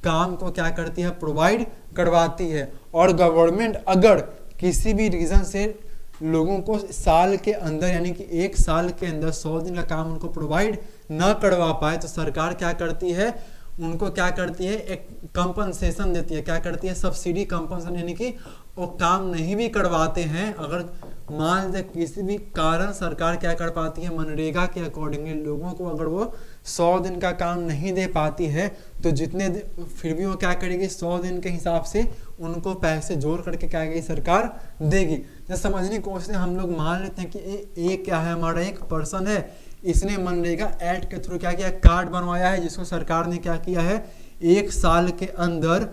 काम को क्या करती है, प्रोवाइड करवाती है। और गवर्नमेंट अगर किसी भी रीजन से लोगों को साल के अंदर यानी कि 1 साल के अंदर 100 दिन का काम उनको प्रोवाइड न करवा पाए तो सरकार क्या करती है, उनको क्या करती है, एक कंपनसेशन देती है, क्या करती है, सब्सिडी कंपनसेशन, यानी कि वो काम नहीं भी करवाते हैं, अगर मान लीजिए किसी भी कारण सरकार क्या कर पाती है, मनरेगा के अकॉर्डिंगली लोगों को अगर वो 100 दिन का काम नहीं दे पाती है तो जितने फिर भी वो क्या करेगी, 100 दिन के हिसाब से उनको पैसे जोड़ करके क्या करेगी, सरकार देगी। जैसे समझने की कोशिश हम लोग मान लेते हैं कि एक क्या है, हमारा एक पर्सन है, इसने मनरेगा एक्ट के थ्रू क्या किया, कार्ड बनवाया है, जिसको सरकार ने क्या किया है, 1 साल के अंदर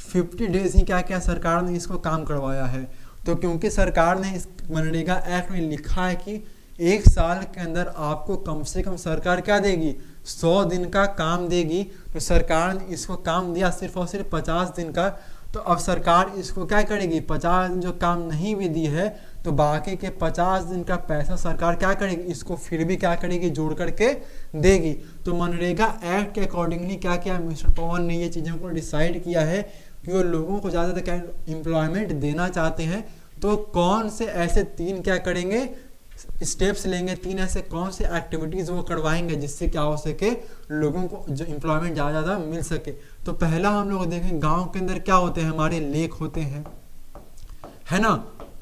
50 डेज ही क्या किया, सरकार ने इसको काम करवाया है। तो क्योंकि सरकार ने इस मनरेगा एक्ट में लिखा है कि 1 साल के अंदर आपको कम से कम सरकार क्या देगी, 100 दिन का काम देगी, तो सरकार ने इसको काम दिया सिर्फ और सिर्फ 50 दिन का। तो अब सरकार इसको क्या करेगी, 50 दिन जो काम नहीं भी दी है तो बाकी के 50 दिन का पैसा सरकार क्या करेगी, इसको फिर भी क्या करेगी, जोड़ करके देगी। तो मनरेगा एक्ट के अकॉर्डिंगली क्या किया मिस्टर पवन ने ये चीज़ों को डिसाइड किया है कि वो लोगों को ज़्यादा क्या एम्प्लॉयमेंट देना चाहते हैं, तो कौन से ऐसे 3 क्या करेंगे, स्टेप्स लेंगे, 3 ऐसे कौन से एक्टिविटीज़ वो करवाएंगे जिससे क्या हो सके, लोगों को जो एम्प्लॉयमेंट ज़्यादा मिल सके। तो पहला हम लोग देखें, गांव के अंदर क्या होते हैं, हमारे लेक होते हैं, है ना,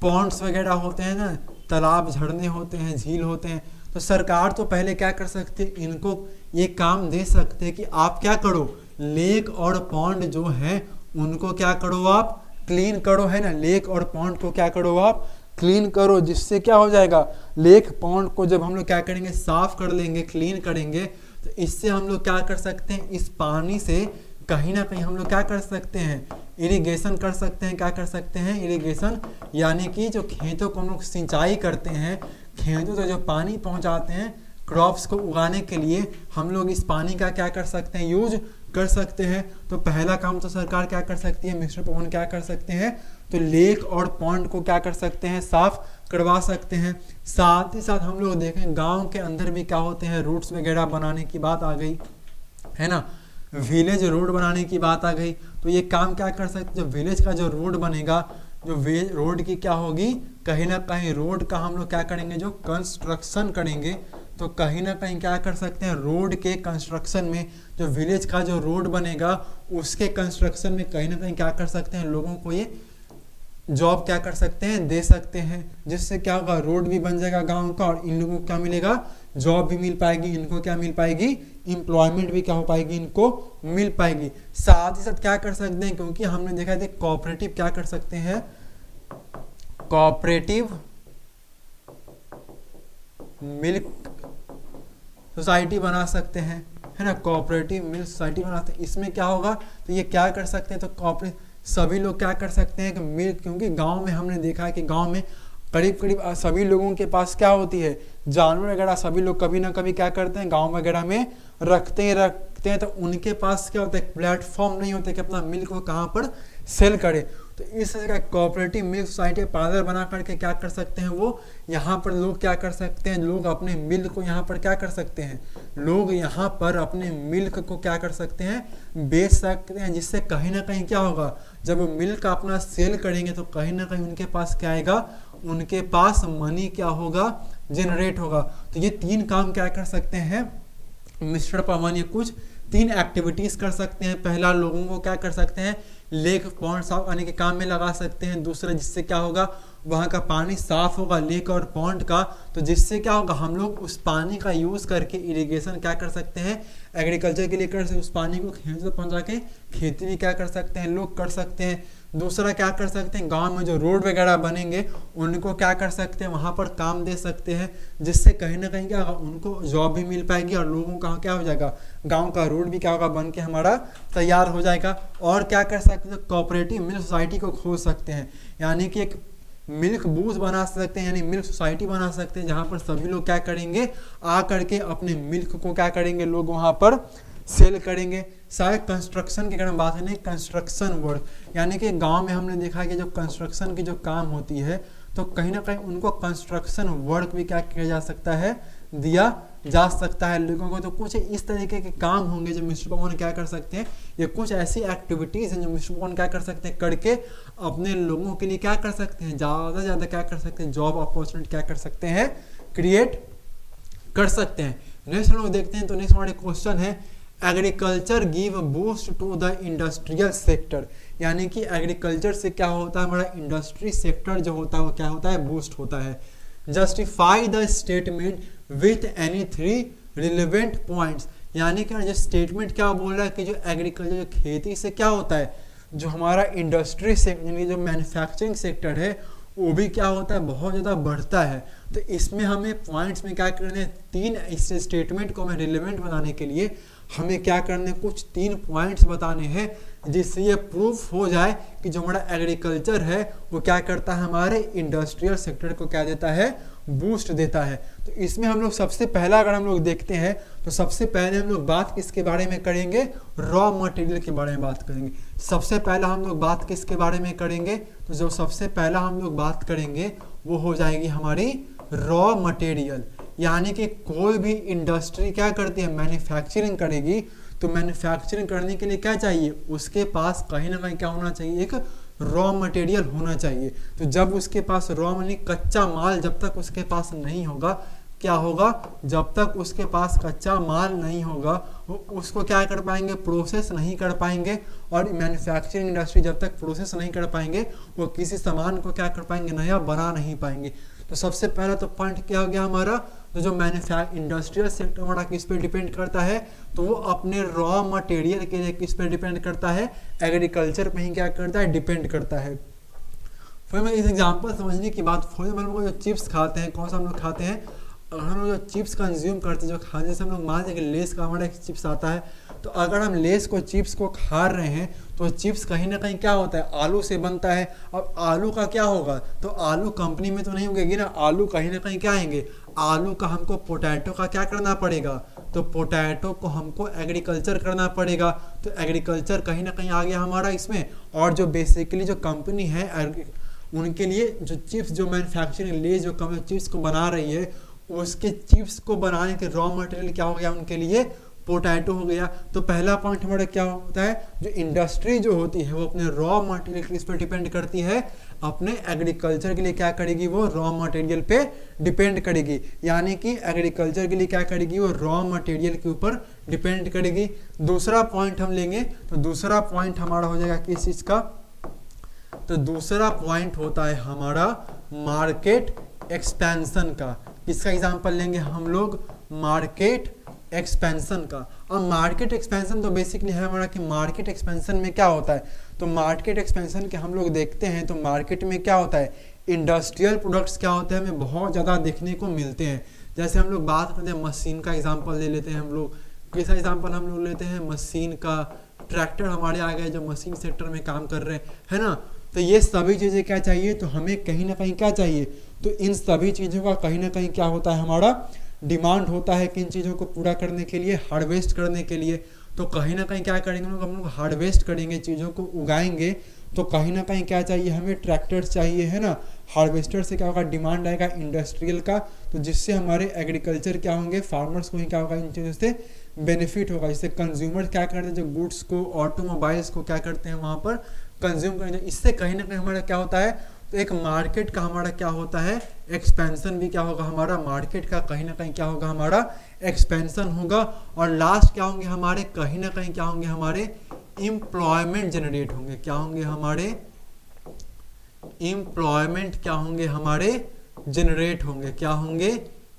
पॉन्ड्स वगैरह होते हैं ना, तालाब झरने होते हैं, झील होते हैं। तो सरकार तो पहले क्या कर सकती है, इनको ये काम दे सकते हैं कि आप क्या करो, लेक और पॉन्ड जो है उनको क्या करो, आप क्लीन करो, है ना, लेक और पॉन्ड को क्या करो, आप क्लीन करो, जिससे क्या हो जाएगा, लेक पॉन्ड को जब हम लोग क्या करेंगे, साफ कर लेंगे, क्लीन करेंगे, तो इससे हम लोग क्या कर सकते हैं, इस पानी से कहीं ना कहीं हम लोग क्या कर सकते हैं, इरिगेशन कर सकते हैं, क्या कर सकते हैं, इरिगेशन, यानी कि जो खेतों को हम लोग सिंचाई करते हैं, खेतों से जो पानी पहुंचाते हैं क्रॉप्स को उगाने के लिए, हम लोग इस पानी का क्या कर सकते हैं, यूज कर सकते हैं। तो पहला काम तो सरकार क्या कर सकती है, मिस्टर पवन क्या कर सकते हैं, तो लेक और पॉन्ड को क्या कर सकते हैं, साफ करवा सकते हैं। साथ ही साथ हम लोग देखें गांव के अंदर भी क्या होते हैं, रूट्स वगैरह बनाने की बात आ गई, है ना, विलेज रोड बनाने की बात आ गई। तो ये काम क्या कर सकते, जो विलेज का जो रोड बनेगा, जो रोड की क्या होगी, कहीं ना कहीं रोड का हम लोग क्या करेंगे, जो कंस्ट्रक्शन करेंगे, तो कहीं ना कहीं क्या कर सकते हैं, रोड के कंस्ट्रक्शन में, जो विलेज का जो रोड बनेगा उसके कंस्ट्रक्शन में कहीं ना कहीं क्या कर सकते हैं, लोगों को ये जॉब क्या कर सकते हैं, दे सकते हैं, जिससे क्या होगा, रोड भी बन जाएगा गांव का और इन लोगों को क्या मिलेगा, जॉब भी मिल पाएगी, इनको क्या मिल पाएगी, एम्प्लॉयमेंट भी क्या हो पाएगी, इनको मिल पाएगी। साथ ही साथ क्या कर सकते हैं, क्योंकि हमने देखा था कोऑपरेटिव क्या कर सकते हैं, कोऑपरेटिव मिल्क सोसाइटी बना सकते हैं, है ना, कोऑपरेटिव मिल्क सोसाइटी बना सकते हैं। इसमें क्या होगा, तो ये क्या कर सकते हैं, तो कोऑपरेटिव सभी लोग क्या कर सकते हैं कि मिल्क, क्योंकि गांव में हमने देखा है कि गांव में करीब करीब सभी लोगों के पास क्या होती है, जानवर वगैरह, सभी लोग कभी ना कभी क्या करते हैं, गांव वगैरह में रखते हैं, तो उनके पास क्या होता है, प्लेटफॉर्म नहीं होता कि अपना मिल्क को कहाँ पर सेल करे। तो इस तरह का कोऑपरेटिव मिल्क सोसाइटी पार्लर बना करके क्या कर सकते हैं, वो यहाँ पर लोग क्या कर सकते हैं, लोग अपने मिल्क को यहाँ पर क्या कर सकते हैं, लोग यहाँ पर अपने मिल्क को क्या कर सकते हैं, बेच सकते हैं, जिससे कहीं ना कहीं क्या होगा, जब वो मिल्क अपना सेल करेंगे तो कहीं ना कहीं उनके पास क्या आएगा, उनके पास मनी क्या होगा, जनरेट होगा। तो ये 3 काम क्या कर सकते हैं मिस्टर पवन, ये कुछ 3 एक्टिविटीज कर सकते हैं। पहला, लोगों को क्या कर सकते हैं, लेक पॉन्ड साफ करने के काम में लगा सकते हैं। दूसरा, जिससे क्या होगा, वहाँ का पानी साफ होगा लेक और पॉन्ड का, तो जिससे क्या होगा हम लोग उस पानी का यूज़ करके इरिगेशन क्या कर सकते हैं, एग्रीकल्चर के लिए कर सकते, उस पानी को खेत तक पहुँचा के खेती भी क्या कर सकते हैं लोग कर सकते हैं। दूसरा क्या कर सकते हैं, गांव में जो रोड वगैरह बनेंगे उनको क्या कर सकते हैं, वहाँ पर काम दे सकते हैं, जिससे कहीं ना कहीं क्या होगा उनको जॉब भी मिल पाएगी और लोगों का क्या हो जाएगा, गांव का रोड भी क्या होगा बन के हमारा तैयार हो जाएगा। और क्या कर सकते हैं, कोऑपरेटिव मिल्क सोसाइटी को खोल सकते हैं, यानी कि एक मिल्क बूथ बना सकते हैं, यानी मिल्क सोसाइटी बना सकते हैं, जहाँ पर सभी लोग क्या करेंगे, आ करके अपने मिल्क को क्या करेंगे लोग वहाँ पर सेल करेंगे। सारे कंस्ट्रक्शन की अगर हम बात करें, कंस्ट्रक्शन वर्क, यानी कि गांव में हमने देखा कि जो कंस्ट्रक्शन की जो काम होती है तो कहीं ना कहीं उनको कंस्ट्रक्शन वर्क भी क्या किया जा सकता है, दिया जा सकता है लोगों को। तो कुछ इस तरीके के काम होंगे जो मिस्टर भगवान क्या कर सकते हैं, ये कुछ ऐसी एक्टिविटीज़ हैं जो मिस्टर भगवान क्या कर सकते हैं, करके अपने लोगों के लिए क्या कर सकते हैं, ज़्यादा से ज़्यादा क्या कर सकते हैं, जॉब अपॉर्चुनिटी क्या कर सकते हैं, क्रिएट कर सकते हैं। नेक्स्ट हम लोग देखते हैं, तो नेक्स्ट हमारे क्वेश्चन है, agriculture give boost to the industrial sector, यानी कि एग्रीकल्चर से क्या होता है, हमारा इंडस्ट्री सेक्टर जो होता है वो क्या होता है, बूस्ट होता है। Justify the statement with any 3 relevant points, यानी कि जो स्टेटमेंट क्या बोल रहा है कि जो एग्रीकल्चर जो खेती से क्या होता है, जो हमारा इंडस्ट्री सेक्टर यानी जो मैन्युफैक्चरिंग सेक्टर है वो भी क्या होता है, बहुत ज़्यादा बढ़ता है। तो इसमें हमें पॉइंट्स में क्या करना है, 3 इस स्टेटमेंट को हमें रिलेवेंट बनाने के लिए हमें क्या करने, कुछ 3 पॉइंट्स बताने हैं, जिससे ये प्रूफ हो जाए कि जो हमारा एग्रीकल्चर है वो क्या करता है, हमारे इंडस्ट्रियल सेक्टर को क्या देता है, बूस्ट देता है। तो इसमें हम लोग सबसे पहला अगर हम लोग देखते हैं तो सबसे पहले हम लोग बात किसके बारे में करेंगे, रॉ मटेरियल के बारे में बात करेंगे। सबसे पहला हम लोग बात किसके बारे में करेंगे, तो जो सबसे पहला हम लोग बात करेंगे वो हो जाएगी हमारी रॉ मटेरियल, यानी कि कोई भी इंडस्ट्री क्या करती है, मैन्युफैक्चरिंग करेगी, तो मैन्युफैक्चरिंग करने के लिए क्या चाहिए, उसके पास कहीं ना कहीं क्या होना चाहिए, एक रॉ मटेरियल होना चाहिए। तो जब उसके पास रॉ मनी कच्चा माल जब तक उसके पास नहीं होगा, क्या होगा, जब तक उसके पास कच्चा माल नहीं होगा वो उसको क्या कर पाएंगे, प्रोसेस नहीं कर पाएंगे। और मैन्युफैक्चरिंग इंडस्ट्री जब तक प्रोसेस नहीं कर पाएंगे वो किसी सामान को क्या कर पाएंगे, नया बना नहीं पाएंगे। तो सबसे पहला तो पॉइंट क्या हो गया हमारा, तो जो इंडस्ट्रियल सेक्टर हमारा किस पे डिपेंड करता है, तो वो अपने रॉ मटेरियल के लिए किस पे डिपेंड करता है, एग्रीकल्चर पे ही क्या करता है, डिपेंड करता है। फिर मैं इस एग्जांपल समझने की बात, फॉर एग्जाम्पल हम लोग जो चिप्स खाते हैं, कौन सा हम लोग खाते हैं, अगर हम लोग जो चिप्स कंज्यूम करते हैं, जो खाने, जैसे हम लोग मान लीजिए लेस का हमारा एक चिप्स आता है, तो अगर हम लेस को चिप्स को खा रहे हैं तो चिप्स कहीं ना कहीं क्या होता है, आलू से बनता है। अब आलू का क्या होगा, तो आलू कंपनी में तो नहीं उगेगी ना, आलू कहीं ना कहीं क्या आएंगे, आलू का हमको पोटैटो का क्या करना पड़ेगा, तो पोटैटो को हमको एग्रीकल्चर करना पड़ेगा। तो एग्रीकल्चर कहीं ना कहीं आ गया हमारा इसमें। और जो बेसिकली जो कंपनी है उनके लिए जो चिप्स, जो मैन्युफैक्चरिंग ले जो कंपनी चिप्स को बना रही है, उसके चिप्स को बनाने के रॉ मटेरियल क्या हो गया उनके लिए, पोटैटो हो गया। तो पहला पॉइंट हमारा क्या होता है, जो इंडस्ट्री जो होती है वो अपने रॉ मटेरियल किस पे डिपेंड करती है, अपने एग्रीकल्चर के लिए क्या करेगी, वो रॉ मटेरियल पे डिपेंड करेगी। यानी कि एग्रीकल्चर के लिए क्या करेगी, वो रॉ मटेरियल के ऊपर डिपेंड करेगी। दूसरा पॉइंट हम लेंगे, तो दूसरा पॉइंट हमारा हो जाएगा किस चीज का, तो दूसरा पॉइंट होता है हमारा मार्केट एक्सपेंशन का। किसका एग्जांपल लेंगे हम लोग, मार्केट एक्सपेंशन का। और मार्केट एक्सपेंशन तो बेसिकली है हमारा कि मार्केट एक्सपेंशन में क्या होता है, तो मार्केट एक्सपेंशन के हम लोग देखते हैं तो मार्केट में क्या होता है, इंडस्ट्रियल प्रोडक्ट्स क्या होते हैं हमें बहुत ज़्यादा देखने को मिलते हैं। जैसे हम लोग बात करते हैं मशीन का एग्जांपल ले लेते हैं हम लोग, किसका एग्जांपल हम लोग लेते हैं, मशीन का। ट्रैक्टर हमारे आ गए जो मशीन सेक्टर में काम कर रहे हैं, है ना। तो ये सभी चीज़ें क्या चाहिए, तो हमें कहीं ना कहीं क्या चाहिए, तो इन सभी चीज़ों का कहीं ना कहीं क्या होता है, हमारा डिमांड होता है कि इन चीज़ों को पूरा करने के लिए, हार्वेस्ट करने के लिए। तो कहीं ना कहीं क्या करेंगे हम लोग हार्वेस्ट करेंगे, चीज़ों को उगाएंगे, तो कहीं ना कहीं क्या चाहिए हमें, ट्रैक्टर्स चाहिए, है ना। हार्वेस्टर से क्या होगा, डिमांड आएगा इंडस्ट्रियल का, तो जिससे हमारे एग्रीकल्चर क्या होंगे, फार्मर्स को ही क्या होगा, इन चीज़ों से बेनिफिट होगा। इससे कंज्यूमर क्या करते हैं, जो गुड्स को, ऑटोमोबाइल्स को क्या करते हैं वहाँ पर कंज्यूम करेंगे। इससे कहीं ना कहीं हमारा क्या होता है, तो एक मार्केट का हमारा क्या होता है, एक्सपेंशन भी क्या होगा हमारा, मार्केट का कहीं ना कहीं क्या होगा, हमारा एक्सपेंशन होगा। और लास्ट क्या होंगे हमारे, कहीं ना कहीं क्या होंगे, हमारे एम्प्लॉयमेंट जनरेट होंगे। क्या होंगे हमारे एम्प्लॉयमेंट क्या होंगे हमारे जनरेट होंगे, क्या होंगे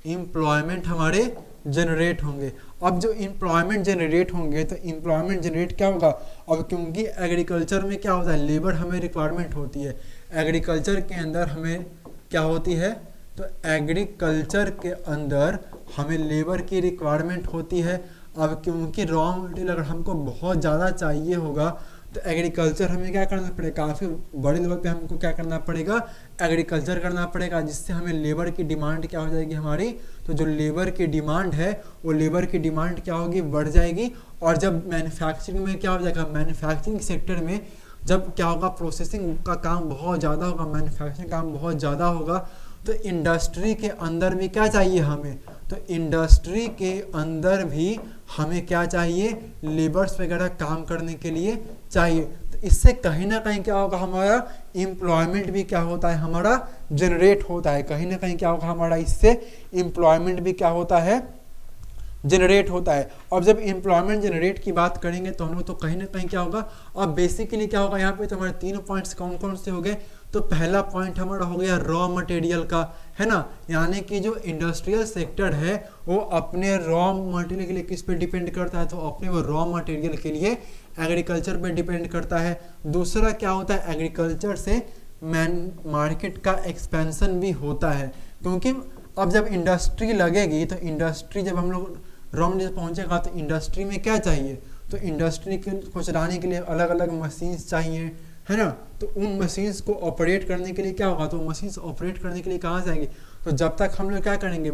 एम्प्लॉयमेंट हमारे जनरेट होंगे। अब जो एम्प्लॉयमेंट जनरेट होंगे तो एम्प्लॉयमेंट जनरेट क्या होगा, अब क्योंकि एग्रीकल्चर में क्या होता है लेबर हमें रिक्वायरमेंट होती है, एग्रीकल्चर के अंदर हमें क्या होती है, तो एग्रीकल्चर के अंदर हमें लेबर की रिक्वायरमेंट होती है। अब क्योंकि रॉ मटेरियल अगर हमको बहुत ज़्यादा चाहिए होगा तो एग्रीकल्चर हमें क्या करना पड़ेगा, काफ़ी बड़े लेवल पे हमको क्या करना पड़ेगा, एग्रीकल्चर करना पड़ेगा, जिससे हमें लेबर की डिमांड क्या हो जाएगी हमारी, तो जो लेबर की डिमांड है वो लेबर की डिमांड क्या होगी, बढ़ जाएगी। और जब मैन्युफैक्चरिंग में क्या हो जाएगा, मैन्युफैक्चरिंग सेक्टर में जब क्या होगा, प्रोसेसिंग का काम बहुत ज़्यादा होगा, मैन्युफैक्चरिंग काम बहुत ज़्यादा होगा, तो इंडस्ट्री के अंदर भी क्या चाहिए हमें, तो इंडस्ट्री के अंदर भी हमें क्या चाहिए, लेबर्स वगैरह काम करने के लिए चाहिए। तो इससे कहीं ना कहीं क्या होगा, हमारा एम्प्लॉयमेंट भी क्या होता है, हमारा जनरेट होता है, कहीं ना कहीं क्या होगा हमारा, इससे एम्प्लॉयमेंट भी क्या होता है, जनरेट होता है। अब जब एम्प्लॉयमेंट जनरेट की बात करेंगे तो हम लोग तो कहीं ना कहीं क्या होगा, अब बेसिकली क्या होगा यहाँ पे, तो हमारे 3 पॉइंट्स कौन कौन से हो गए, तो पहला पॉइंट हमारा हो गया रॉ मटेरियल का, है ना, यानी कि जो इंडस्ट्रियल सेक्टर है वो अपने रॉ मटेरियल के लिए किस पे डिपेंड करता है, तो अपने वो रॉ मटेरियल के लिए एग्रीकल्चर पे डिपेंड करता है। दूसरा क्या होता है, एग्रीकल्चर से मार्केट का एक्सपेंशन भी होता है, क्योंकि अब जब इंडस्ट्री लगेगी तो इंडस्ट्री जब हम लोग रॉ मटेरियल पहुंचेगा तो इंडस्ट्री में क्या चाहिए, तो इंडस्ट्री को चलाने के लिए अलग अलग मशीन्स चाहिए, है ना, तो उन मशीन्स को ऑपरेट करने के लिए क्या होगा, तो मशीन्स ऑपरेट करने के लिए कहाँ से आएंगी, तो जब तक हम लोग क्या करेंगे,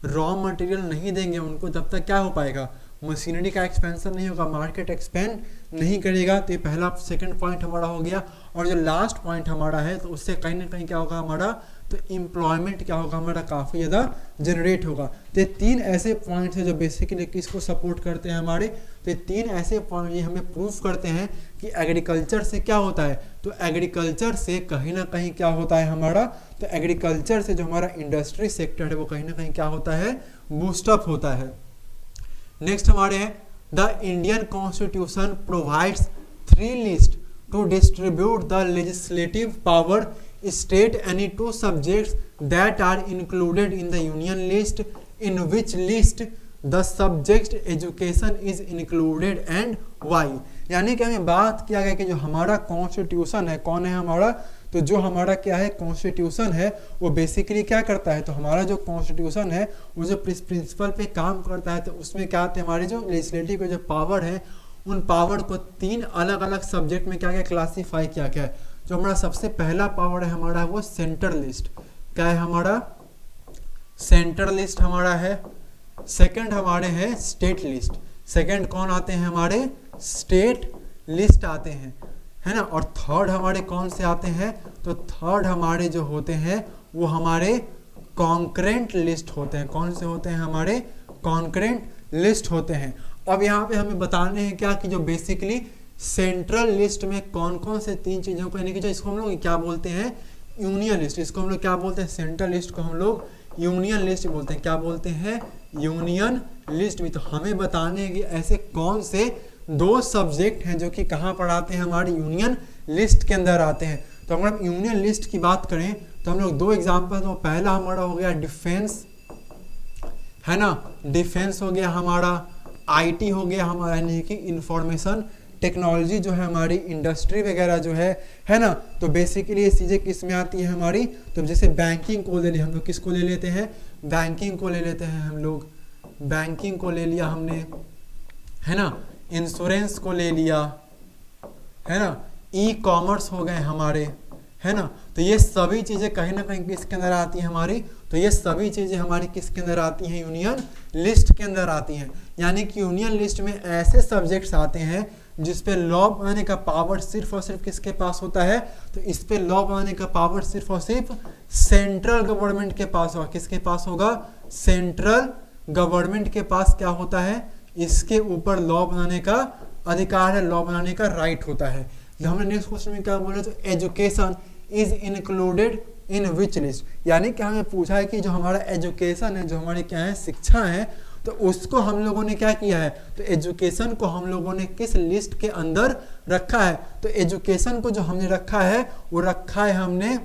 रॉ मटेरियल नहीं देंगे उनको, तब तक क्या हो पाएगा, मशीनरी का एक्सपेंशन नहीं होगा, मार्केट एक्सपेंड नहीं करेगा। तो ये पहला सेकंड पॉइंट हमारा हो गया। और जो लास्ट पॉइंट हमारा है तो उससे कहीं ना कहीं क्या होगा हमारा, तो एम्प्लॉयमेंट क्या होगा हमारा, काफ़ी ज़्यादा जनरेट होगा। तो ये 3 ऐसे पॉइंट्स हैं जो बेसिकली किसको सपोर्ट करते हैं हमारे, तो ये 3 ऐसे पॉइंट ये हमें प्रूफ करते हैं कि एग्रीकल्चर से क्या होता है, तो एग्रीकल्चर से कहीं ना कहीं क्या होता है हमारा, तो एग्रीकल्चर से जो हमारा इंडस्ट्री सेक्टर है वो कहीं ना कहीं क्या होता है, बूस्टअप होता है। नेक्स्ट हमारे हैं the Indian constitution provides 3 list to distribute the legislative power state any 2 subjects that are included in the union list, in which list the subject education is included and why। यानी कि हमें बात किया गया कि जो हमारा कॉन्स्टिट्यूशन है, कौन है हमारा, तो जो हमारा क्या है कॉन्स्टिट्यूशन है वो बेसिकली क्या करता है, तो हमारा जो कॉन्स्टिट्यूशन है वो जो प्रिंसिपल पे काम करता है, तो उसमें क्या आते हैं हमारे जो लेजिस्लेटिव के जो पावर है उन पावर को 3 अलग अलग सब्जेक्ट में क्या क्या क्लासीफाई किया गया है। जो हमारा सबसे पहला पावर है हमारा वो सेंटर लिस्ट, क्या है हमारा, सेंटर लिस्ट हमारा है। सेकंड हमारे हैं स्टेट लिस्ट, सेकंड कौन आते हैं हमारे, स्टेट लिस्ट आते हैं, है ना। और थर्ड हमारे कौन से आते हैं, तो थर्ड हमारे जो होते हैं वो हमारे कॉन्करेंट लिस्ट होते हैं। कौन से होते हैं हमारे, कॉन्करेंट लिस्ट होते हैं। अब यहाँ पे हमें बताने हैं क्या कि जो बेसिकली सेंट्रल लिस्ट में कौन कौन से 3 चीज़ों को, यानी कि जो इसको हम लोग क्या बोलते हैं, यूनियन लिस्ट, इसको हम लोग क्या बोलते हैं, सेंट्रल लिस्ट को हम लोग यूनियन लिस्ट बोलते हैं। क्या बोलते हैं, यूनियन लिस्ट भी। तो हमें बताने हैं कि ऐसे कौन से 2 सब्जेक्ट हैं जो कि कहाँ पर आते हैं, हमारी यूनियन लिस्ट के अंदर आते हैं। तो अगर हम यूनियन लिस्ट की बात करें तो हम लोग 2 एग्जाम्पल, तो पहला हमारा हो गया डिफेंस, है ना, डिफेंस हो गया हमारा, IT हो गया हमारा, यानी कि इंफॉर्मेशन टेक्नोलॉजी जो है हमारी, इंडस्ट्री वगैरह जो है ना। तो बेसिकली ये चीज़ें किस में आती है हमारी, तो जैसे बैंकिंग को ले लिया हम लोग, किसको ले लेते हैं, बैंकिंग को ले लेते हैं हम लोग, बैंकिंग को ले लिया हमने, है ना, इंश्योरेंस को ले लिया, है ना, ई-कॉमर्स हो गए हमारे, है ना। तो ये सभी चीज़ें कहीं ना कहीं किसके अंदर आती हैं हमारी, तो ये सभी चीज़ें हमारी किसके अंदर आती हैं, यूनियन लिस्ट के अंदर आती हैं। यानी कि यूनियन लिस्ट में ऐसे सब्जेक्ट्स आते हैं जिस पे लॉ बनाने का पावर सिर्फ और सिर्फ किसके पास होता है, तो इस पे लॉ बनाने का पावर सिर्फ और सिर्फ सेंट्रल गवर्नमेंट के पास होगा। किसके पास होगा, सेंट्रल गवर्नमेंट के पास क्या होता है, इसके ऊपर लॉ बनाने का अधिकार है, लॉ बनाने का राइट होता है। हमने नेक्स्ट क्वेश्चन में क्या बोला, तो education is included in which list, यानी कि हमें पूछा है कि जो हमारा एजुकेशन है, जो हमारी क्या है शिक्षा है, तो उसको हम लोगों ने क्या किया है, तो एजुकेशन को हम लोगों ने किस लिस्ट के अंदर रखा है, तो एजुकेशन को जो हमने रखा है वो रखा है हमने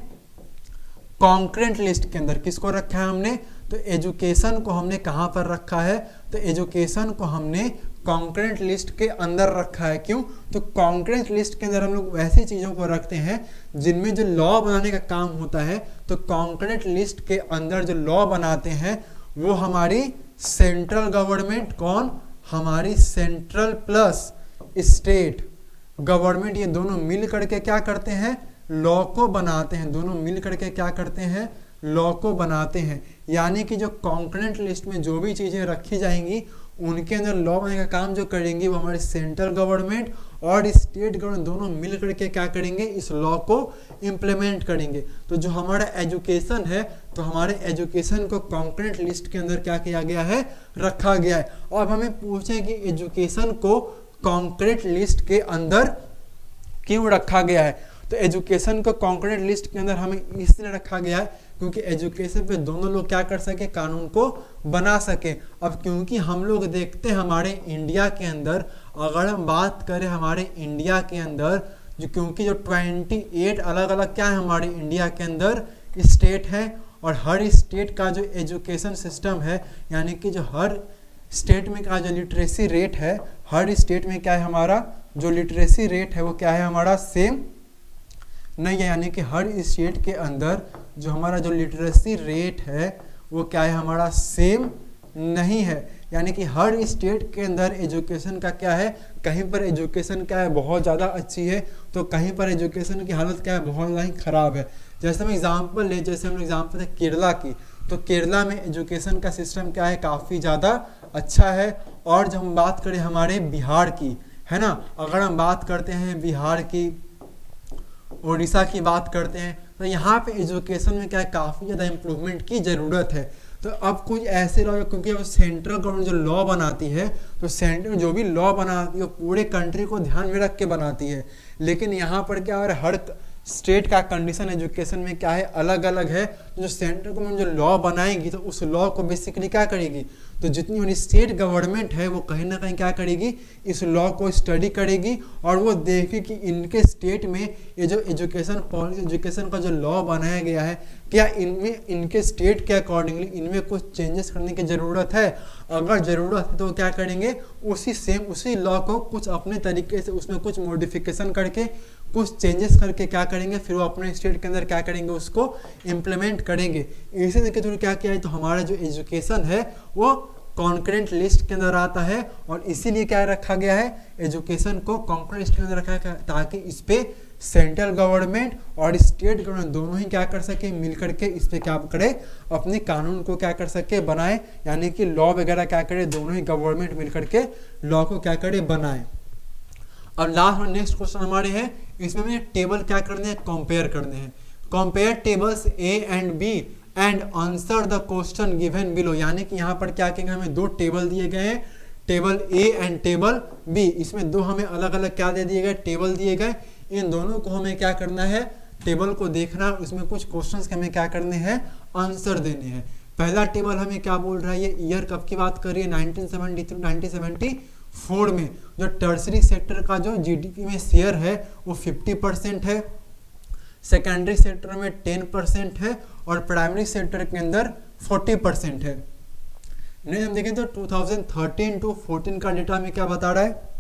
कॉन्करेंट लिस्ट के अंदर। किसको रखा है हमने, तो एजुकेशन को हमने कहाँ पर रखा है, तो एजुकेशन को हमने कॉन्करेंट लिस्ट के अंदर रखा है। क्यों, तो कॉन्करेंट लिस्ट के अंदर हम लोग वैसी चीज़ों को रखते हैं जिनमें जो लॉ बनाने का काम होता है। तो कॉन्करेंट लिस्ट के अंदर जो लॉ बनाते हैं वो हमारी सेंट्रल गवर्नमेंट, कौन, हमारी सेंट्रल प्लस स्टेट गवर्नमेंट, ये दोनों मिल करके क्या करते हैं, लॉ को बनाते हैं। दोनों मिल करके क्या करते हैं, लॉ को बनाते हैं। यानी कि जो कॉन्करेंट लिस्ट में जो भी चीज़ें रखी जाएंगी उनके अंदर लॉ बनाने का काम जो करेंगे वो हमारे सेंट्रल गवर्नमेंट और स्टेट गवर्नमेंट दोनों मिल करके क्या करेंगे, इस लॉ को इम्प्लीमेंट करेंगे। तो जो हमारा एजुकेशन है, तो हमारे एजुकेशन को कॉन्करेंट लिस्ट के अंदर क्या किया गया है, रखा गया है। और हमें पूछें कि एजुकेशन को कॉन्करेंट लिस्ट के अंदर क्यों रखा गया है, तो एजुकेशन को कॉन्करेंट लिस्ट के अंदर हमें इसलिए रखा गया है क्योंकि एजुकेशन पे दोनों लोग क्या कर सके, कानून को बना सके। अब क्योंकि हम लोग देखते हैं हमारे इंडिया के अंदर, अगर हम बात करें हमारे इंडिया के अंदर क्योंकि जो 28 अलग अलग क्या है हमारे इंडिया के अंदर स्टेट है, और हर स्टेट का जो एजुकेशन सिस्टम है, यानी कि जो हर स्टेट में का जो लिटरेसी रेट है, हर स्टेट में क्या है हमारा जो लिटरेसी रेट है वो क्या है हमारा सेम नहीं है। यानी कि हर स्टेट के अंदर जो हमारा जो लिटरेसी रेट है वो क्या है हमारा सेम नहीं है। यानी कि हर स्टेट के अंदर एजुकेशन का क्या है, कहीं पर एजुकेशन क्या है बहुत ज़्यादा अच्छी है, तो कहीं पर एजुकेशन की हालत क्या है बहुत ज़्यादा ही ख़राब है। जैसे हम एग्जांपल लें, जैसे हम एग्जांपल है केरला की, तो केरला में एजुकेशन का सिस्टम क्या है, काफ़ी ज़्यादा अच्छा है। और जब हम बात करें हमारे बिहार की, है ना, अगर हम बात करते हैं बिहार की, उड़ीसा की बात करते हैं, तो यहाँ पे एजुकेशन में क्या है काफ़ी ज़्यादा इम्प्रूवमेंट की ज़रूरत है। तो अब कुछ ऐसे लॉ, क्योंकि अब सेंट्रल गवर्नमेंट जो लॉ बनाती है, तो सेंट्रल जो भी लॉ बनाती है वो पूरे कंट्री को ध्यान में रख के बनाती है। लेकिन यहाँ पर क्या है, हर स्टेट का कंडीशन एजुकेशन में क्या है अलग अलग है। तो जो सेंट्रल गवर्नमेंट जो लॉ बनाएगी तो उस लॉ को बेसिकली क्या करेगी, तो जितनी हमारी स्टेट गवर्नमेंट है वो कहीं ना कहीं क्या करेगी, इस लॉ को स्टडी करेगी और वो देखेगी कि इनके स्टेट में ये जो एजुकेशन पॉलिसी, एजुकेशन का जो लॉ बनाया गया है, क्या इनमें इनके स्टेट के अकॉर्डिंगली इनमें कुछ चेंजेस करने की ज़रूरत है। अगर ज़रूरत है तो क्या करेंगे, उसी लॉ को कुछ अपने तरीके से उसमें कुछ मॉडिफिकेशन करके, कुछ चेंजेस करके क्या करेंगे, फिर वो अपने स्टेट के अंदर क्या करेंगे, उसको इम्प्लीमेंट करेंगे। इसी तरीके से क्या किया है, तो हमारा जो एजुकेशन है वो कॉन्करेंट लिस्ट के अंदर आता है, और इसीलिए क्या रखा गया है, एजुकेशन को कॉन्करेंट लिस्ट के अंदर रखा है ताकि इस पे सेंट्रल गवर्नमेंट और स्टेट गवर्नमेंट दोनों ही क्या कर सके, मिल करके इस पे क्या करे, अपने कानून को क्या कर सके, बनाए। यानी कि लॉ वगैरह क्या करे, दोनों ही गवर्नमेंट मिल करके लॉ को क्या करे, बनाए। और लास्ट में नेक्स्ट क्वेश्चन हमारे हैं, इसमें हमें टेबल क्या करने हैं, कंपेयर करने हैं। Compare tables A and B and answer the question given below. यानी कि यहाँ पर क्या कहेंगे, हमें दो टेबल दिए गए हैं, table A and table B. इसमें दो हमें अलग अलग क्या दे दिए गए, टेबल दिए गए। इन दोनों को हमें क्या करना है, टेबल को देखना, उसमें कुछ क्वेश्चंस के हमें क्या करने हैं, आंसर देने हैं। पहला टेबल हमें क्या बोल रहा है, ये ईयर कब की बात कर रही है, 1973 1974 में जो टर्सरी सेक्टर का जो जीडीपी में शेयर है वो 50% है, सेकेंडरी सेक्टर में 10% है और प्राइमरी सेक्टर के अंदर 40% है। नहीं, हम देखें तो 2013 to 14 का डेटा में क्या बता रहा है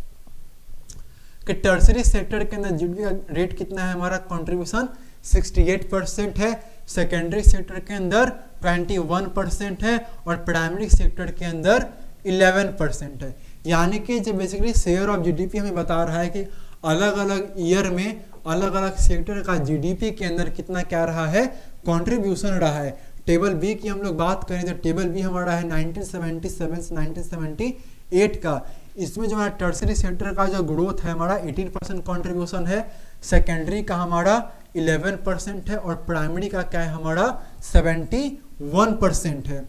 कि टर्सरी सेक्टर के अंदर जीडीपी रेट कितना है, हमारा कंट्रीब्यूशन 68% है, सेकेंडरी सेक्टर के अंदर 21% है और प्राइमरी सेक्टर के अंदर 11% है। यानी कि जो बेसिकली शेयर ऑफ जीडीपी हमें बता रहा है कि अलग अलग ईयर में अलग अलग सेक्टर का जीडीपी के अंदर कितना क्या रहा है, कंट्रीब्यूशन रहा है। टेबल बी की हम लोग बात करें तो टेबल बी हमारा है 1977 से 1978 का। इसमें जो हमारा टर्सरी सेक्टर का जो ग्रोथ है हमारा 18% कंट्रीब्यूशन है, सेकेंडरी का हमारा 11% है और प्राइमरी का क्या है हमारा 71% है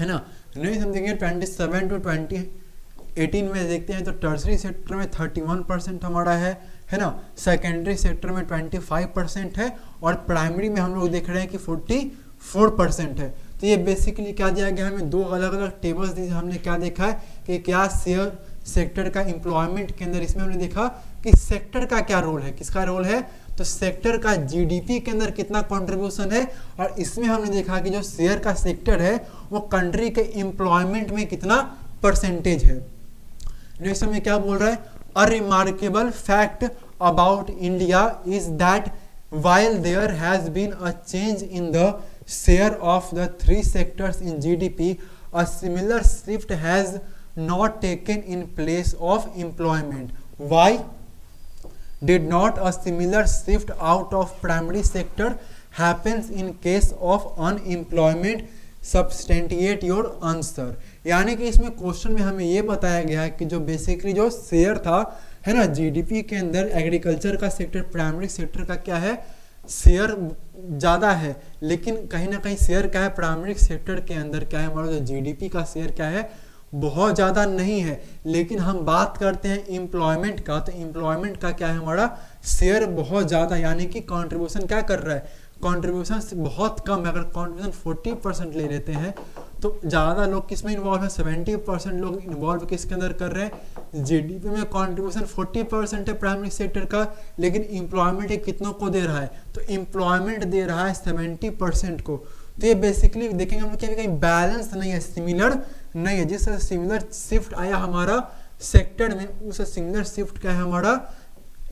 ना। नहीं समझेंगे 27 to 2018 में देखते हैं तो टर्सरी सेक्टर में 31% हमारा है ना, सेकेंडरी सेक्टर में 25% है और प्राइमरी में हम लोग देख रहे हैं कि 44% है। तो ये बेसिकली क्या दिया गया, हमें दो अलग अलग टेबल्स दी, हमने क्या देखा है कि क्या शेयर सेक्टर का एम्प्लॉयमेंट के अंदर, इसमें हमने देखा कि सेक्टर का क्या रोल है, किसका रोल है, तो सेक्टर का जीडीपी के अंदर कितना कंट्रीब्यूशन है, और इसमें हमने देखा कि जो शेयर का सेक्टर है वो कंट्री के एम्प्लॉयमेंट में कितना परसेंटेज है। नेक्स्ट हमें क्या बोल रहा है, a remarkable fact about India is that while there has been a change in the share of the three sectors in GDP, a similar shift has not taken in place of employment. Why did not a similar shift out of primary sector happens in case of unemployment? Substantiate your answer. यानी कि इसमें question में हमें ये बताया गया है कि जो बेसिकली जो शेयर था है ना जीडीपी के अंदर, एग्रीकल्चर का सेक्टर, प्राइमरी सेक्टर का क्या है, शेयर ज़्यादा है, लेकिन कहीं ना कहीं शेयर क्या है प्राइमरी सेक्टर के अंदर क्या है, हमारा जो जीडीपी का शेयर क्या है बहुत ज़्यादा नहीं है। लेकिन हम बात करते हैं एम्प्लॉयमेंट का, तो एम्प्लॉयमेंट का क्या है, हमारा शेयर बहुत ज़्यादा, यानी कि कंट्रीब्यूशन क्या कर रहा है, कंट्रीब्यूशन बहुत कम है। अगर कंट्रीब्यूशन 40% ले लेते हैं तो ज़्यादा लोग किस में इन्वॉल्व है, 70% लोग इन्वॉल्व किसके अंदर कर रहे हैं, जीडीपी में। कंट्रीब्यूशन 40% है प्राइमरी सेक्टर का, लेकिन एम्प्लॉयमेंट कितनों को दे रहा है, तो एम्प्लॉयमेंट दे रहा है 70% को। तो ये बेसिकली देखेंगे हम लोग क्या कहीं बैलेंस नहीं है, सिमिलर नहीं है। जिस तरह सिमिलर शिफ्ट आया हमारा सेक्टर में, उस सिमिलर शिफ्ट क्या है हमारा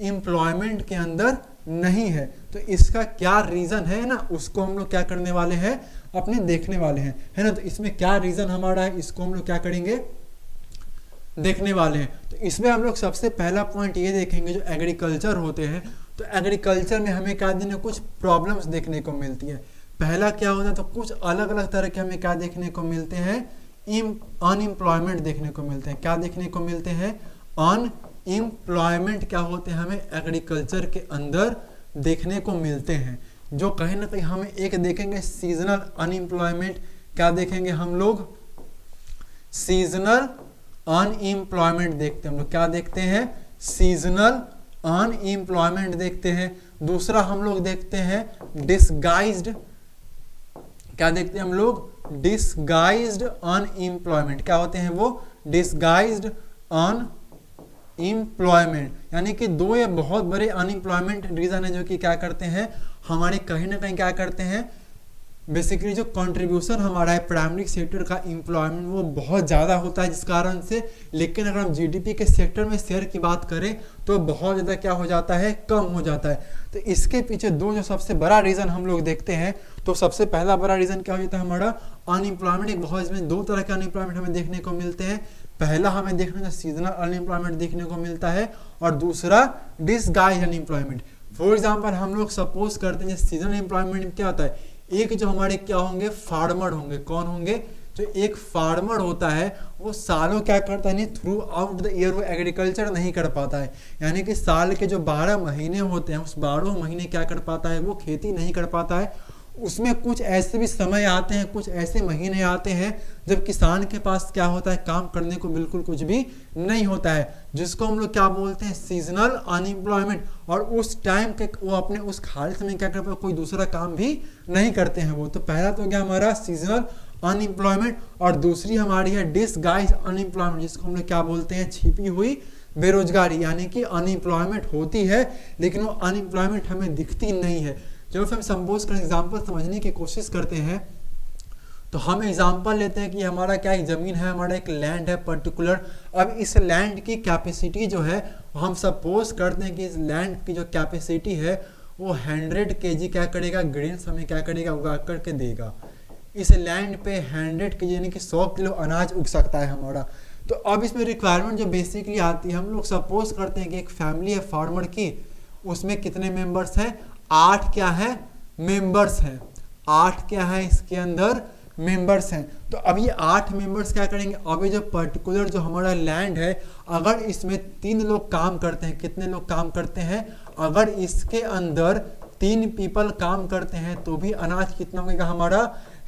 एम्प्लॉयमेंट के अंदर नहीं है। तो इसका क्या रीजन है ना, उसको हम लोग क्या करने वाले हैं, अपने देखने वाले हैं, है ना। तो इसमें क्या रीजन हमारा है, इसको हम लोग क्या करेंगे, देखने वाले हैं। तो इसमें हम लोग सबसे पहला पॉइंट ये देखेंगे, जो एग्रीकल्चर होते हैं, तो एग्रीकल्चर में हमें क्या देने, कुछ प्रॉब्लम्स देखने को मिलती है। पहला क्या होता है, तो कुछ अलग अलग तरह के हमें क्या देखने को मिलते हैं, अनएम्प्लॉयमेंट देखने को मिलते हैं। क्या देखने को मिलते हैं, अनएम्प्लॉयमेंट क्या होते हैं, हमें एग्रीकल्चर के अंदर देखने को मिलते हैं। जो कहीं ना कहीं हमें एक देखेंगे सीजनल अनएम्प्लॉयमेंट, क्या देखेंगे हम लोग, सीजनल अनएम्प्लॉयमेंट देखते हैं हम लोग, क्या देखते हैं, सीजनल अनएम्प्लॉयमेंट देखते हैं। दूसरा हम लोग देखते हैं डिसगाइज्ड, क्या देखते हैं हम लोग, डिसगाइज्ड अनएम्प्लॉयमेंट। क्या होते हैं वो, डिसगाइज्ड अनएम्प्लॉयमेंट। यानी कि दो ये बहुत बड़े अनएम्प्लॉयमेंट रीजन है जो कि क्या करते हैं, हमारे कहीं ना कहीं क्या करते हैं, बेसिकली जो कंट्रीब्यूशन हमारा है प्राइमरी सेक्टर का एम्प्लॉयमेंट वो बहुत ज़्यादा होता है जिस कारण से। लेकिन अगर हम जीडीपी के सेक्टर में शेयर की बात करें तो बहुत ज़्यादा क्या हो जाता है, कम हो जाता है। तो इसके पीछे दो जो सबसे बड़ा रीज़न हम लोग देखते हैं, तो सबसे पहला बड़ा रीज़न क्या हो जाता है हमारा अनएम्प्लॉयमेंट। एक बहुत इसमें दो तरह के अनएम्प्लॉयमेंट हमें देखने को मिलते हैं। पहला हमें देखने को सीजनल अनएम्प्लॉयमेंट देखने को मिलता है, और दूसरा डिसगाइज्ड अनएम्प्लॉयमेंट। फॉर एग्जाम्पल हम लोग सपोज करते हैं सीजनल एम्प्लॉयमेंट में क्या होता है, एक जो हमारे क्या होंगे, फार्मर होंगे। कौन होंगे, जो एक फार्मर होता है वो सालों क्या करता है, थ्रू आउट द ईयर वो एग्रीकल्चर नहीं कर पाता है। यानी कि साल के जो 12 महीने होते हैं उस 12 महीने क्या कर पाता है, वो खेती नहीं कर पाता है। उसमें कुछ ऐसे भी समय आते हैं, कुछ ऐसे महीने आते हैं जब किसान के पास क्या होता है, काम करने को बिल्कुल कुछ भी नहीं होता है, जिसको हम लोग क्या बोलते हैं, सीजनल अनएम्प्लॉयमेंट। और उस टाइम के वो अपने उस खाली समय क्या करते हैं, कोई दूसरा काम भी नहीं करते हैं वो। तो पहला तो क्या हमारा सीजनल अनएम्प्लॉयमेंट, और दूसरी हमारी है डिसगाइज्ड अनएम्प्लॉयमेंट, जिसको हम लोग क्या बोलते हैं, छिपी हुई बेरोजगारी। यानी कि अनएम्प्लॉयमेंट होती है लेकिन वो अनएम्प्लॉयमेंट हमें दिखती नहीं है। जब हम सपोज कर एग्जाम्पल समझने की कोशिश करते हैं तो हम एग्जाम्पल लेते हैं कि हमारा क्या एक ज़मीन है, हमारा एक लैंड है पर्टिकुलर। अब इस लैंड की कैपेसिटी जो है, हम सपोज करते हैं कि इस लैंड की जो कैपेसिटी है वो 100 kg क्या करेगा, ग्रेन्स हमें क्या करेगा, उगा करके देगा। इस लैंड पे 100 kg यानी कि 100 किलो अनाज उग सकता है हमारा। तो अब इसमें रिक्वायरमेंट जो बेसिकली आती है, हम लोग सपोज करते हैं कि एक फैमिली है फार्मर की, उसमें कितने मेंबर्स हैं, 8 क्या है, मेंबर्स हैं। 8 क्या है इसके अंदर, मेंबर्स हैं। तो अब ये 8 मेंबर्स क्या करेंगे, अब ये जो पर्टिकुलर जो हमारा लैंड है, अगर इसमें 3 लोग काम करते हैं, कितने लोग काम करते हैं, अगर इसके अंदर 3 पीपल काम करते हैं तो भी अनाज कितना उगेगा हमारा,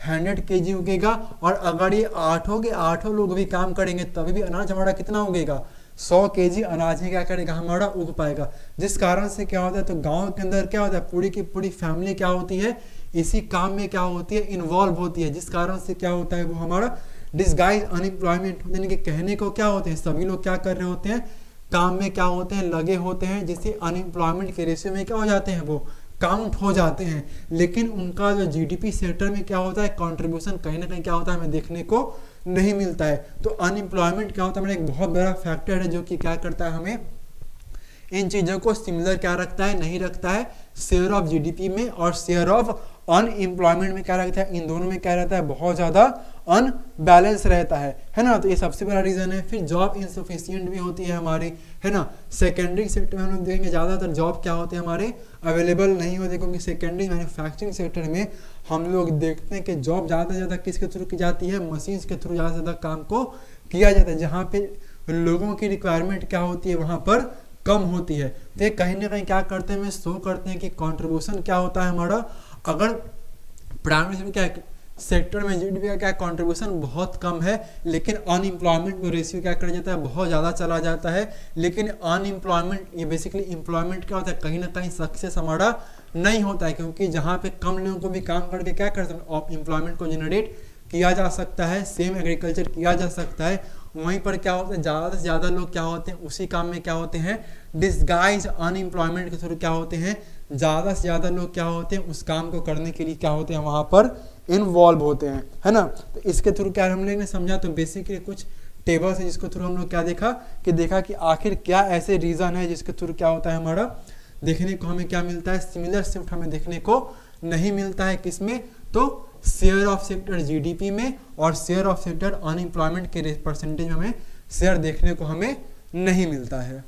100 kg उगेगा। और अगर ये 8 लोग भी काम करेंगे तभी भी अनाज हमारा कितना उगेगा, 100 kg अनाज ही क्या करेगा हमारा उग पाएगा। जिस कारण से क्या होता है, तो गांव के अंदर क्या होता है, पूरी की पूरी फैमिली क्या होती है, इसी काम में क्या होती है, इन्वॉल्व होती है, जिस कारण से क्या होता है वो हमारा डिस्गाइज अनएम्प्लॉयमेंट। यानी कि कहने को क्या होते हैं, सभी लोग क्या कर रहे होते हैं, काम में क्या होते हैं, लगे होते हैं, जिससे अनएम्प्लॉयमेंट के रेशियो में क्या हो जाते हैं, वो काउंट हो जाते हैं। लेकिन उनका जो जीडीपी सेक्टर में क्या होता है, कंट्रीब्यूशन कहीं ना कहीं क्या होता है, हमें देखने को नहीं मिलता है। तो अनएम्प्लॉयमेंट क्या होता है, एक बहुत बड़ा फैक्टर है जो कि क्या करता है, हमें इन चीज़ों को सिमिलर क्या रखता है, नहीं रखता है शेयर ऑफ जीडीपी में, और शेयर ऑफ अनएम्प्लॉयमेंट में क्या रखता है, इन दोनों में क्या रहता है, बहुत ज़्यादा अनबैलेंस रहता है ना। तो ये सबसे बड़ा रीज़न है। फिर जॉब इनसफिशियंट भी होती है हमारी, है ना। सेकेंडरी सेक्टर में हम लोग देखेंगे ज़्यादातर जॉब क्या होते हैं हमारे अवेलेबल नहीं होते, क्योंकि सेकेंडरी मैन्युफैक्चरिंग सेक्टर में हम लोग देखते हैं कि जॉब ज़्यादा से ज़्यादा किसके थ्रू की जाती है, मशीन्स के थ्रू ज़्यादा से ज़्यादा काम को किया जाता है, जहाँ पे लोगों की रिक्वायरमेंट क्या होती है, वहाँ पर कम होती है। तो ये कहीं ना कहीं क्या करते हैं, हमें शो करते हैं कि कंट्रीब्यूशन क्या होता है हमारा, अगर प्राइमरी क्या सेक्टर में जीडीपी का क्या कंट्रीब्यूशन बहुत कम है, लेकिन अनएम्प्लॉयमेंट का रेशियो क्या कर जाता है, बहुत ज़्यादा चला जाता है। लेकिन अनएम्प्लॉयमेंट, ये बेसिकली एम्प्लॉयमेंट क्या होता है, कहीं ना कहीं सक्सेस हमारा नहीं होता है, क्योंकि जहाँ पे कम लोगों को भी काम करके क्या कर सकते हैं, एम्प्लॉयमेंट को जनरेट किया जा सकता है, सेम एग्रीकल्चर किया जा सकता है, वहीं पर क्या होता है, ज़्यादा से ज़्यादा लोग क्या होते हैं, उसी काम में क्या होते हैं, डिस्गाइज अनएम्प्लॉयमेंट के थ्रू क्या होते हैं, ज़्यादा से ज़्यादा लोग क्या होते हैं, उस काम को करने के लिए क्या होते हैं, वहाँ पर इन्वॉल्व होते हैं, है ना। तो इसके थ्रू क्या हम लोग ने समझा, तो बेसिकली कुछ टेबल्स है जिसके थ्रू हम लोग क्या देखा कि आखिर क्या ऐसे रीज़न है जिसके थ्रू क्या होता है, हमारा देखने को हमें क्या मिलता है, सिमिलर शिफ्ट हमें देखने को नहीं मिलता है, किसमें, तो शेयर ऑफ सेक्टर जीडीपी में और शेयर ऑफ सेक्टर अनएम्प्लॉयमेंट के परसेंटेज में हमें शेयर देखने को हमें नहीं मिलता है।